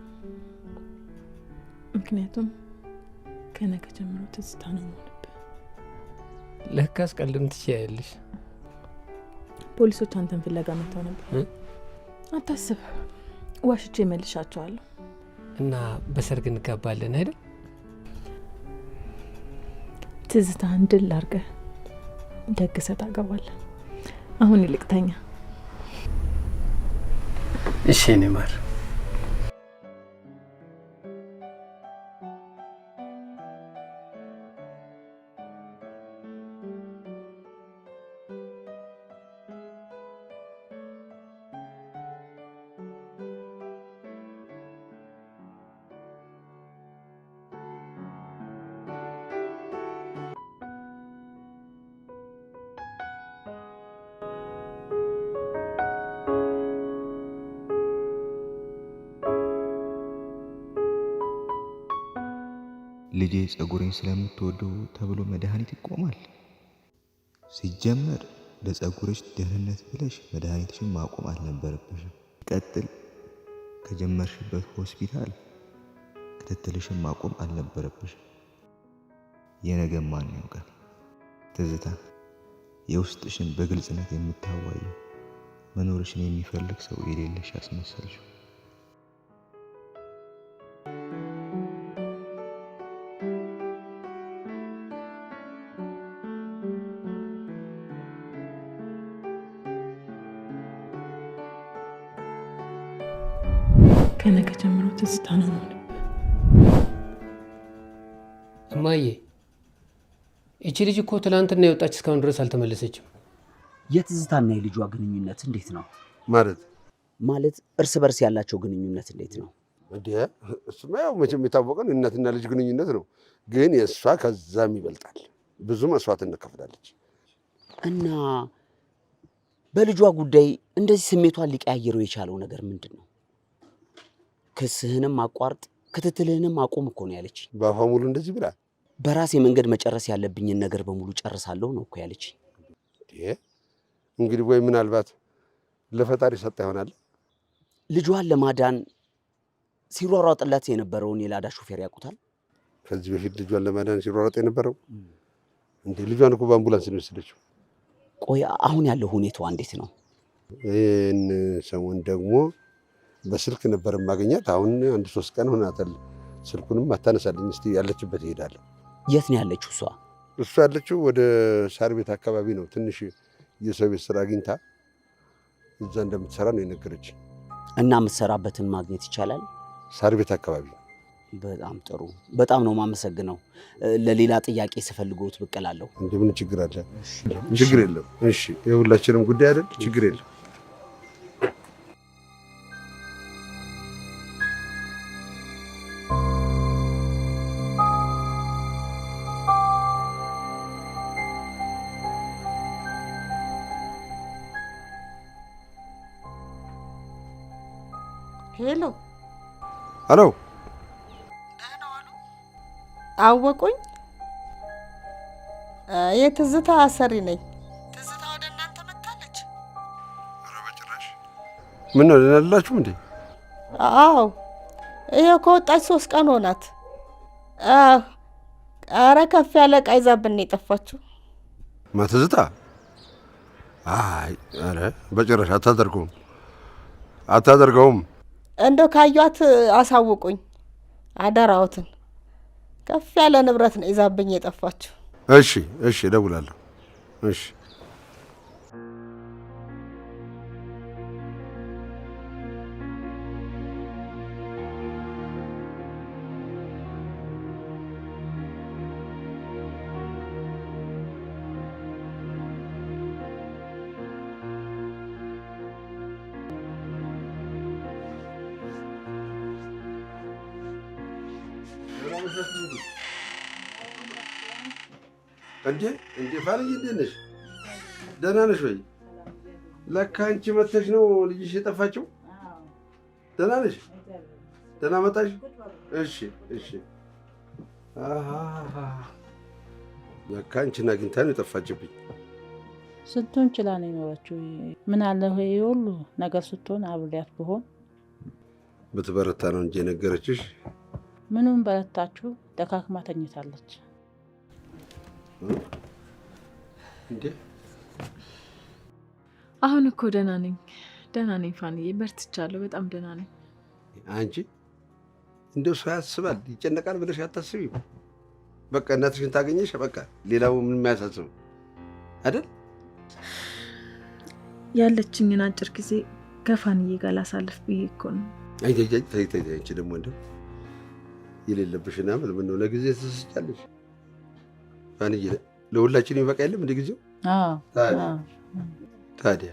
ምክንያቱም ከነገ ጀምሮ ትዝታ ነው የምሆንብህ። ለካስ ቀልድም ትችያለሽ። ፖሊሶች አንተን ፍለጋ መጥተው ነበር። አታስብ፣ ዋሽቼ መልሻቸዋለሁ። እና በሰርግ እንጋባለን አይደል? ትዝታህን ድል አድርገህ ደግሰህ ታገባለህ። አሁን ይልቅተኛ። እሺ እኔ ማር። ልጄ ጸጉሬን ስለምትወደው ተብሎ መድኃኒት ይቆማል? ሲጀመር ለጸጉርሽ ደህንነት ብለሽ መድኃኒትሽን ማቆም አልነበረብሽም። ቀጥል ከጀመርሽበት ሆስፒታል ክትትልሽን ማቆም አልነበረብሽም። የነገ ማን ያውቃል? ትዝታ የውስጥሽን በግልጽነት የምታዋየው መኖርሽን የሚፈልግ ሰው የሌለሽ ያስመሰልሽው። ከነገ ጀምሮ ትዝታ ነው ማለት። እማዬ እቺ ልጅ እኮ ትላንትና የወጣች እስካሁን ድረስ አልተመለሰችም። የትዝታና የልጇ ግንኙነት እንዴት ነው? ማለት እርስ በርስ ያላቸው ግንኙነት እንዴት ነው? እሱማ ያው መቼም የታወቀ ነው፣ እናትና ልጅ ግንኙነት ነው። ግን የእሷ ከዛም ይበልጣል። ብዙ መስዋዕት እንከፍላለች። እና በልጇ ጉዳይ እንደዚህ ስሜቷን ሊቀያየረው የቻለው ነገር ምንድን ነው? ክስህንም አቋርጥ ክትትልህንም አቁም እኮ ነው ያለች። በአፏ ሙሉ እንደዚህ ብላ በራሴ መንገድ መጨረስ ያለብኝን ነገር በሙሉ ጨርሳለሁ ነው እኮ ያለች። እንግዲህ ወይ ምናልባት ለፈጣሪ ሰጣ ይሆናል። ልጇን ለማዳን ሲሯሯጥላት የነበረውን የላዳ ሾፌር ያውቁታል። ከዚህ በፊት ልጇን ለማዳን ሲሯሯጥ የነበረው እንዴ? ልጇን እኮ በአምቡላንስ ነው የወሰደችው። ቆይ አሁን ያለው ሁኔታዋ እንዴት ነው? ይህን ሰሞን ደግሞ በስልክ ነበር የማገኛት። አሁን 1-3 ቀን ሆናታል። ስልኩንም አታነሳልኝ። እስቲ ያለችበት እሄዳለሁ። የት ነው ያለችው እሷ? እሷ ያለችው ወደ ሳር ቤት አካባቢ ነው። ትንሽ የሰው ቤት ስራ አግኝታ እዛ እንደምትሰራ ነው የነገረች። እና የምትሰራበትን ማግኘት ይቻላል? ሳር ቤት አካባቢ። በጣም ጥሩ። በጣም ነው የማመሰግነው። ለሌላ ጥያቄ ስፈልጎት ብቅ እላለሁ። እንደምን ችግር አለ? ችግር የለም። እሺ፣ የሁላችንም ጉዳይ አይደል? ችግር የለም። ሄሎ ሄሎ፣ ደህና ዋሉ? አወቁኝ? የትዝታ አሰሪ ነኝ። ትዝታ ወደ እናንተ መጣለች? ኧረ በጭራሽ። ምን ነው ደህና አይደላችሁም እንዴ? አዎ፣ ይኸው ከወጣች 3 ቀን ሆናት። ኧረ ከፍ ያለ ዕቃ ይዛብን ነው የጠፋችው። ትዝታ? አይ ኧረ በጭራሽ አታደርገውም። እንደው ካዩት አሳውቁኝ አደራዎትን። ከፍ ያለ ንብረት ነው ይዛብኝ የጠፋችው። እሺ እደውላለሁ። እሺ እንዴ ፋንዬ፣ እንዴት ነሽ? ደህና ነሽ ወይ? ለካ አንቺ መተሽ ነው ልጅሽ የጠፋችው? ደህና ነሽ? ደህና መጣሽ? እሺ። ለካ አንቺን አግኝታ ነው የጠፋችብኝ። ስንቱን ችላ ነው የኖረችው። ምን አለ ይሄ ሁሉ ነገር ስትሆን አብሬያት ብሆን። ብትበረታ ነው እንጂ የነገረችሽ። ምኑን በረታችሁ? ደካክማ ተኝታለች። እንዴ አሁን እኮ ደህና ነኝ ፋንዬ፣ በርትቻለሁ። በጣም ደህና ነኝ። አንቺ እንደው ሰው ያስባል ይጨነቃል ብለሽ አታስቢም። በቃ እናትሽን ታገኘሽ፣ በቃ ሌላው ምንም አያሳስብም አይደል? ያለችኝን አጭር ጊዜ ከፋንዬ ጋር ላሳልፍ ብዬ እኮ ነው። አይ አንቺ ደግሞ እንደው የሌለብሽና ምን ነው ለጊዜ ትስጫለሽ። ፋንዬ ለሁላችንም ይበቃ የለም እንደ ጊዜው። ታዲያ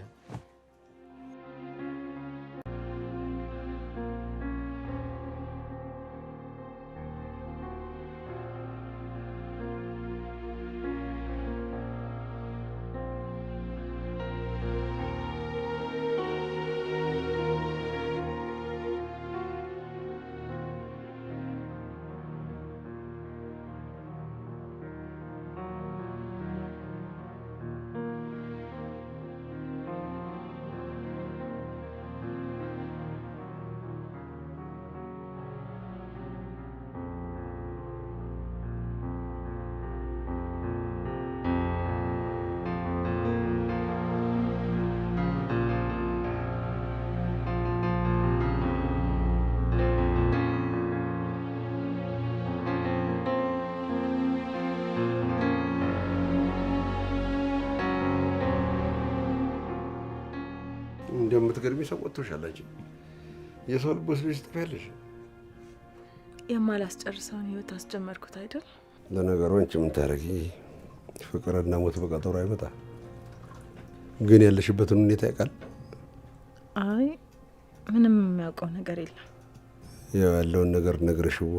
እንደምትገርሚ ሰው ወጥቶሻል። አንቺ የሰው ልብ ወስደሽ ትጠፊያለሽ። የማላስጨርሰውን ህይወት አስጀመርኩት አይደል? ለነገሩ አንቺ ምን ታረጊ፣ ፍቅርና ሞት በቀጠሮ አይመጣ። ግን ያለሽበትን ሁኔታ ያውቃል? አይ ምንም የሚያውቀው ነገር የለም። ያለውን ነገር ነግረሽው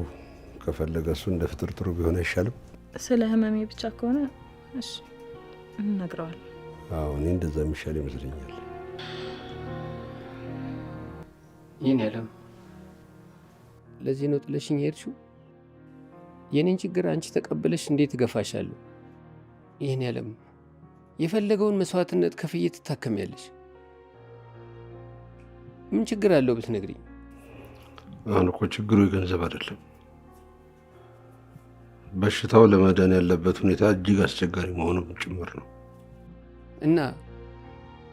ከፈለገ እሱ እንደ ፍጥር ጥሩ ቢሆን አይሻልም? ስለ ህመሜ ብቻ ከሆነ እሺ እነግረዋለሁ። አዎ እኔ እንደዛ የሚሻል ይመስለኛል። ይህን ያለም ለዚህ ነው ጥለሽኝ ሄድሽው? የኔን ችግር አንቺ ተቀበለሽ እንዴት እገፋሻለሁ? ይህን ያለም የፈለገውን መስዋዕትነት ከፍዬ ትታከሚያለሽ። ምን ችግር አለው ብትነግሪኝ? አሁን እኮ ችግሩ የገንዘብ አይደለም። በሽታው ለመዳን ያለበት ሁኔታ እጅግ አስቸጋሪ መሆኑም ጭምር ነው። እና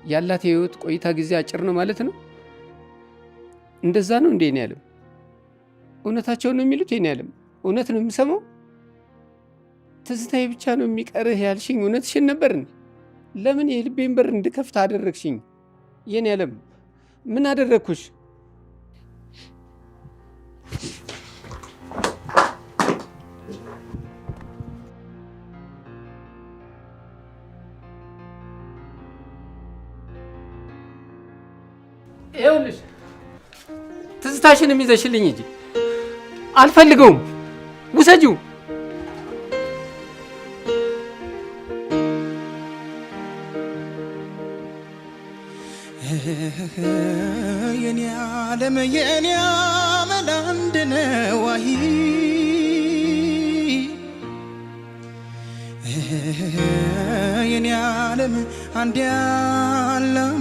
ያላት የህይወት ቆይታ ጊዜ አጭር ነው ማለት ነው? እንደዛ ነው እንዴ? እኔ ያለም እውነታቸውን ነው የሚሉት? የኔ ያለም እውነት ነው የምሰማው? ትዝታዬ ብቻ ነው የሚቀርህ ያልሽኝ እውነትሽን ነበር? ለምን የልቤን በር እንድከፍት አደረግሽኝ? የኔ ያለም ምን አደረግኩሽ? ይኸውልሽ ትዝታሽንም ይዘሽልኝ እንጂ አልፈልገውም። ውሰጂው። የኔ ዓለም የኔ አመል አንድ ነው። አይ የኔ ዓለም አንድ ያላመደኛ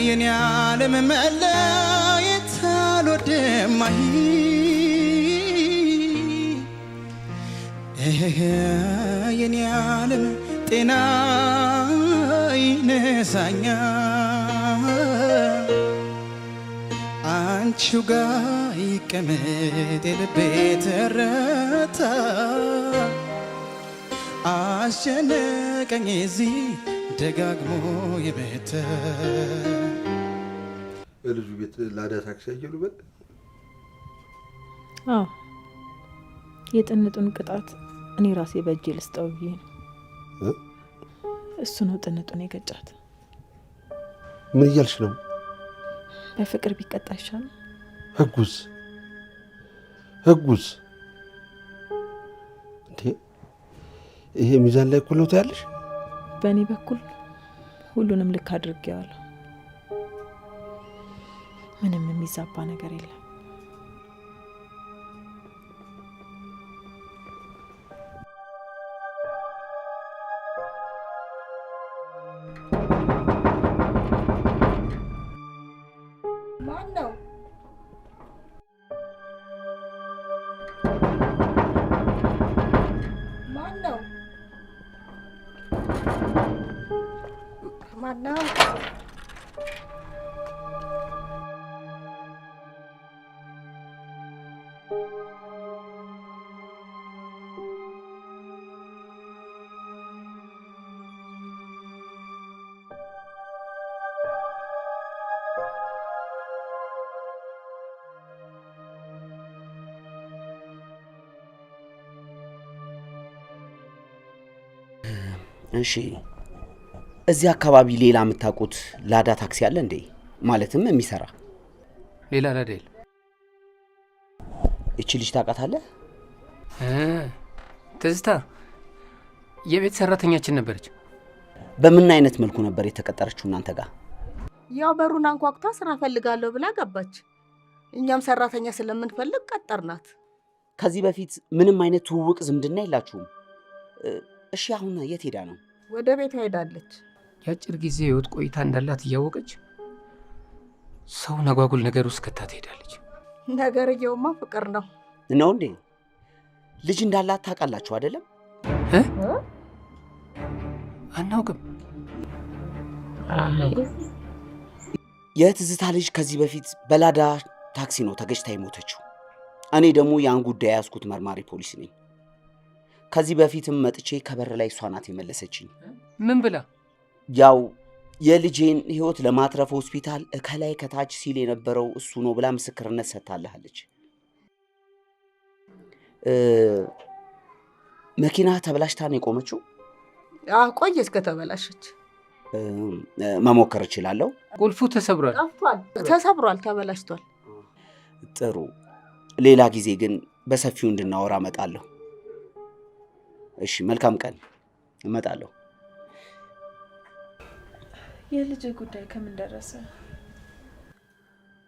የኔ ዓለም መለየት አልወድም። አይ የኔ ዓለም ጤና ይነሳኛ አንቺው ጋ ይቀመጥ የልቤ ትርታ አስጨነቀኝ እዚህ ደጋግሞ የመተ በልጁ ቤት ላዳ ታክሲ አየሉ በል። አዎ የጥንጡን ቅጣት እኔ ራሴ በእጄ ልስጠው ብዬ ነው። እሱ ነው ጥንጡን የገጫት። ምን እያልሽ ነው? በፍቅር ቢቀጣ ይሻል። ህጉስ እንዴ ይሄ ሚዛን ላይ እኮ ነው ታያለሽ። በእኔ በኩል ሁሉንም ልክ አድርጌዋለሁ። ምንም የሚዛባ ነገር የለም። ማን ነው? ማን ነው? ማን ነው? እሺ እዚህ አካባቢ ሌላ የምታውቁት ላዳ ታክሲ አለ እንዴ? ማለትም የሚሰራ ሌላ ላዳ የለም። እቺ ልጅ ታውቃታለህ? ትዝታ የቤት ሰራተኛችን ነበረች። በምን አይነት መልኩ ነበር የተቀጠረችው እናንተ ጋር? ያው በሩን አንኳኩታ ስራ ፈልጋለሁ ብላ ገባች። እኛም ሰራተኛ ስለምንፈልግ ቀጠርናት። ከዚህ በፊት ምንም አይነት ትውውቅ ዝምድና የላችሁም? እሺ አሁን የት ሄዳ ነው? ወደ ቤት ሄዳለች። የአጭር ጊዜ ህይወት ቆይታ እንዳላት እያወቀች ሰውን አጓጉል ነገር ውስጥ ከታ ትሄዳለች። ነገርየውማ ፍቅር ነው እንዴ? ልጅ እንዳላት ታውቃላችሁ አይደለም? አናውቅም። የትዝታ ልጅ ከዚህ በፊት በላዳ ታክሲ ነው ተገጭታ የሞተችው። እኔ ደግሞ ያን ጉዳይ ያዝኩት መርማሪ ፖሊስ ነኝ። ከዚህ በፊትም መጥቼ ከበር ላይ እሷ ናት የመለሰችኝ። ምን ብላ? ያው የልጄን ህይወት ለማትረፍ ሆስፒታል ከላይ ከታች ሲል የነበረው እሱ ነው ብላ ምስክርነት ሰጥታለች። መኪና ተበላሽታ ነው የቆመችው? ቆየች ከተበላሸች። መሞከር እችላለሁ? ቁልፉ ተሰብሯል። ተሰብሯል፣ ተበላሽቷል። ጥሩ። ሌላ ጊዜ ግን በሰፊው እንድናወራ እመጣለሁ። እሺ፣ መልካም ቀን። እመጣለሁ። የልጅ ጉዳይ ከምን ደረሰ?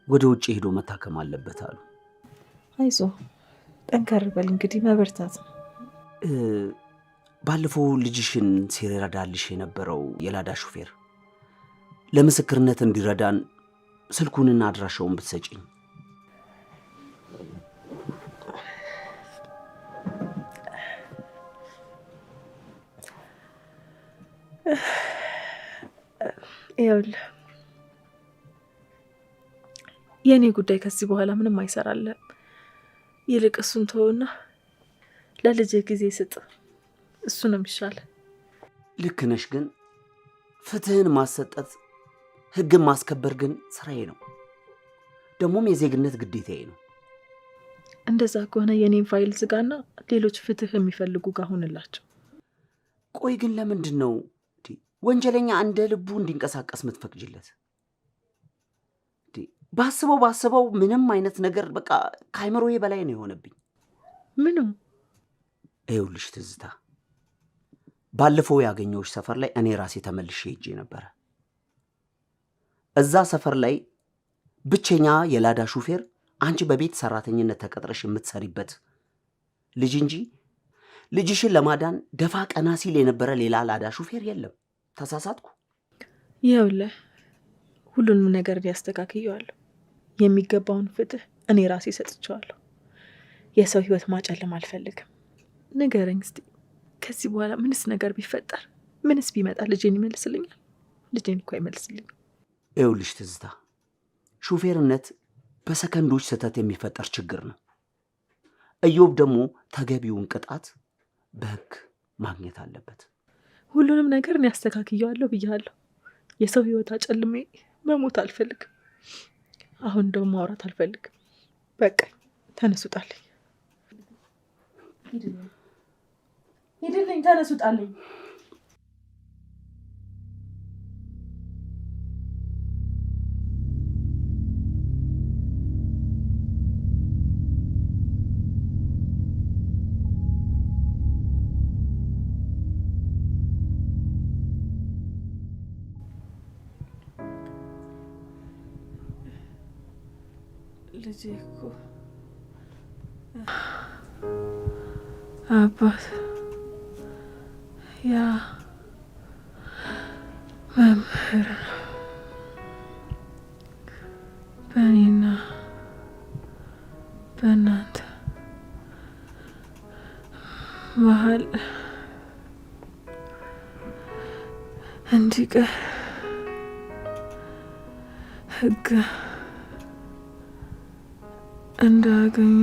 ወደ ውጭ ሄዶ መታከም አለበት አሉ። አይዞ፣ ጠንከር በል እንግዲህ፣ መበርታት ነው። ባለፈው ልጅሽን ሲረዳልሽ የነበረው የላዳ ሹፌር ለምስክርነት እንዲረዳን ስልኩንና አድራሻውን ብትሰጪኝ። ይኸውልህ የእኔ ጉዳይ ከዚህ በኋላ ምንም አይሰራልህም። ይልቅ እሱን ተወውና ለልጅህ ጊዜ ስጥ። እሱ ነው የሚሻለ። ልክ ነሽ፣ ግን ፍትህን ማሰጠት ህግን ማስከበር ግን ስራዬ ነው፣ ደግሞም የዜግነት ግዴታዬ ነው። እንደዛ ከሆነ የኔን ፋይል ዝጋና ሌሎች ፍትህ የሚፈልጉ ጋር ሁንላቸው። ቆይ ግን ለምንድን ነው ወንጀለኛ እንደ ልቡ እንዲንቀሳቀስ ምትፈቅጅለት? ባስበው ምንም አይነት ነገር በቃ ከአይምሮዬ በላይ ነው የሆነብኝ። ምንም? ይኸውልሽ ትዝታ፣ ባለፈው ያገኘሁሽ ሰፈር ላይ እኔ ራሴ ተመልሼ ሄጄ ነበረ። እዛ ሰፈር ላይ ብቸኛ የላዳ ሹፌር አንቺ በቤት ሰራተኝነት ተቀጥረሽ የምትሰሪበት ልጅ እንጂ ልጅሽን ለማዳን ደፋ ቀና ሲል የነበረ ሌላ ላዳ ሹፌር የለም። ተሳሳትኩ? ይኸውልህ ሁሉንም ነገር ሊያስተካክየዋለሁ። የሚገባውን ፍትህ እኔ ራሴ ሰጥቼዋለሁ። የሰው ህይወት ማጨለም አልፈልግም። ንገረኝ እስቲ፣ ከዚህ በኋላ ምንስ ነገር ቢፈጠር ምንስ ቢመጣ ልጄን ይመልስልኛል? ልጄን እኮ አይመልስልኝም። ይኸውልሽ ትዝታ፣ ሹፌርነት በሰከንዶች ስህተት የሚፈጠር ችግር ነው። ኢዮብ ደግሞ ተገቢውን ቅጣት በህግ ማግኘት አለበት። ሁሉንም ነገር እኔ አስተካክየዋለሁ ብያለሁ። የሰው ህይወት አጨልሜ መሞት አልፈልግም። አሁን ደግሞ ማውራት አልፈልግም። በቃ ተነሱጣልኝ። ሂድልኝ፣ ተነሱጣልኝ። ልጄ እኮ አባት ያ መምህር በእኔና በእናንተ መሀል እንዲቀር ህግ እንዳገኘ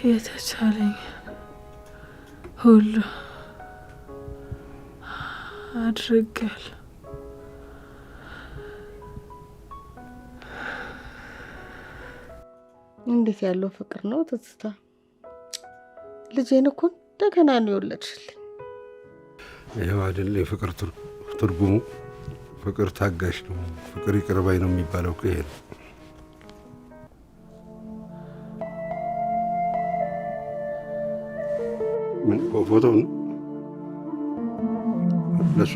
የተቻለኝ ሁሉ አድርጌያለሁ። እንዴት ያለው ፍቅር ነው ትዝታ! ልጄን እኮ እንደገና ነው የወለድሽልኝ። ይኸው አይደል የፍቅር ትርጉሙ። ፍቅር ታጋሽ ነው፣ ፍቅር ይቅር ባይ ነው የሚባለው እኮ ይሄ ነው። ምን ፎቶ ነው ለሱ?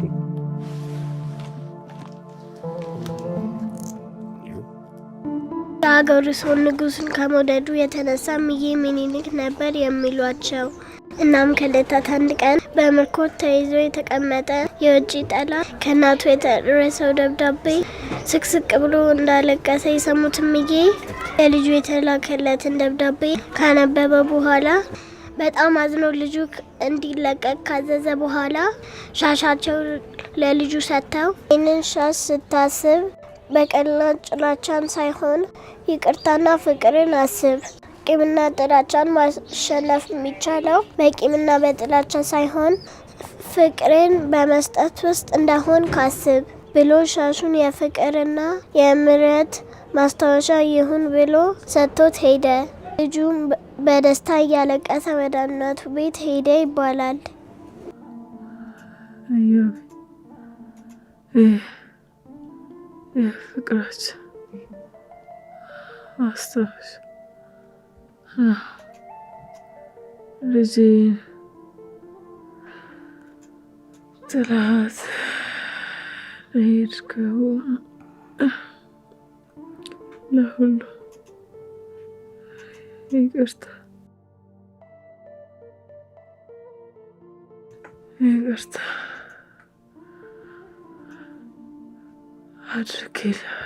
የሀገሩ ሰው ንጉሱን ከመውደዱ የተነሳ እምዬ ምኒልክ ነበር የሚሏቸው። እናም ከዕለታት አንድ ቀን በምርኮ ተይዞ የተቀመጠ የውጭ ጠላት ከእናቱ የደረሰው ደብዳቤ ስቅስቅ ብሎ እንዳለቀሰ የሰሙት እምዬ ለልጁ የተላከለትን ደብዳቤ ካነበበ በኋላ በጣም አዝኖ ልጁ እንዲለቀቅ ካዘዘ በኋላ ሻሻቸው ለልጁ ሰጥተው ይህንን ሻሽ ስታስብ በቀልና ጥላቻን ሳይሆን ይቅርታና ፍቅርን አስብ። ቂምና ጥላቻን ማሸነፍ የሚቻለው በቂምና በጥላቻ ሳይሆን ፍቅርን በመስጠት ውስጥ እንደሆን ካስብ ብሎ ሻሹን የፍቅርና የምሕረት ማስታወሻ ይሁን ብሎ ሰጥቶት ሄደ። ልጁም በደስታ እያለቀሰ ወደ እናቱ ቤት ሄደ ይባላል። የፍቅራችን ማስታወሻ ልጄን ጥላት ለሄድከው ለሁሉ ይቅርታ አድርጌልሃለሁ።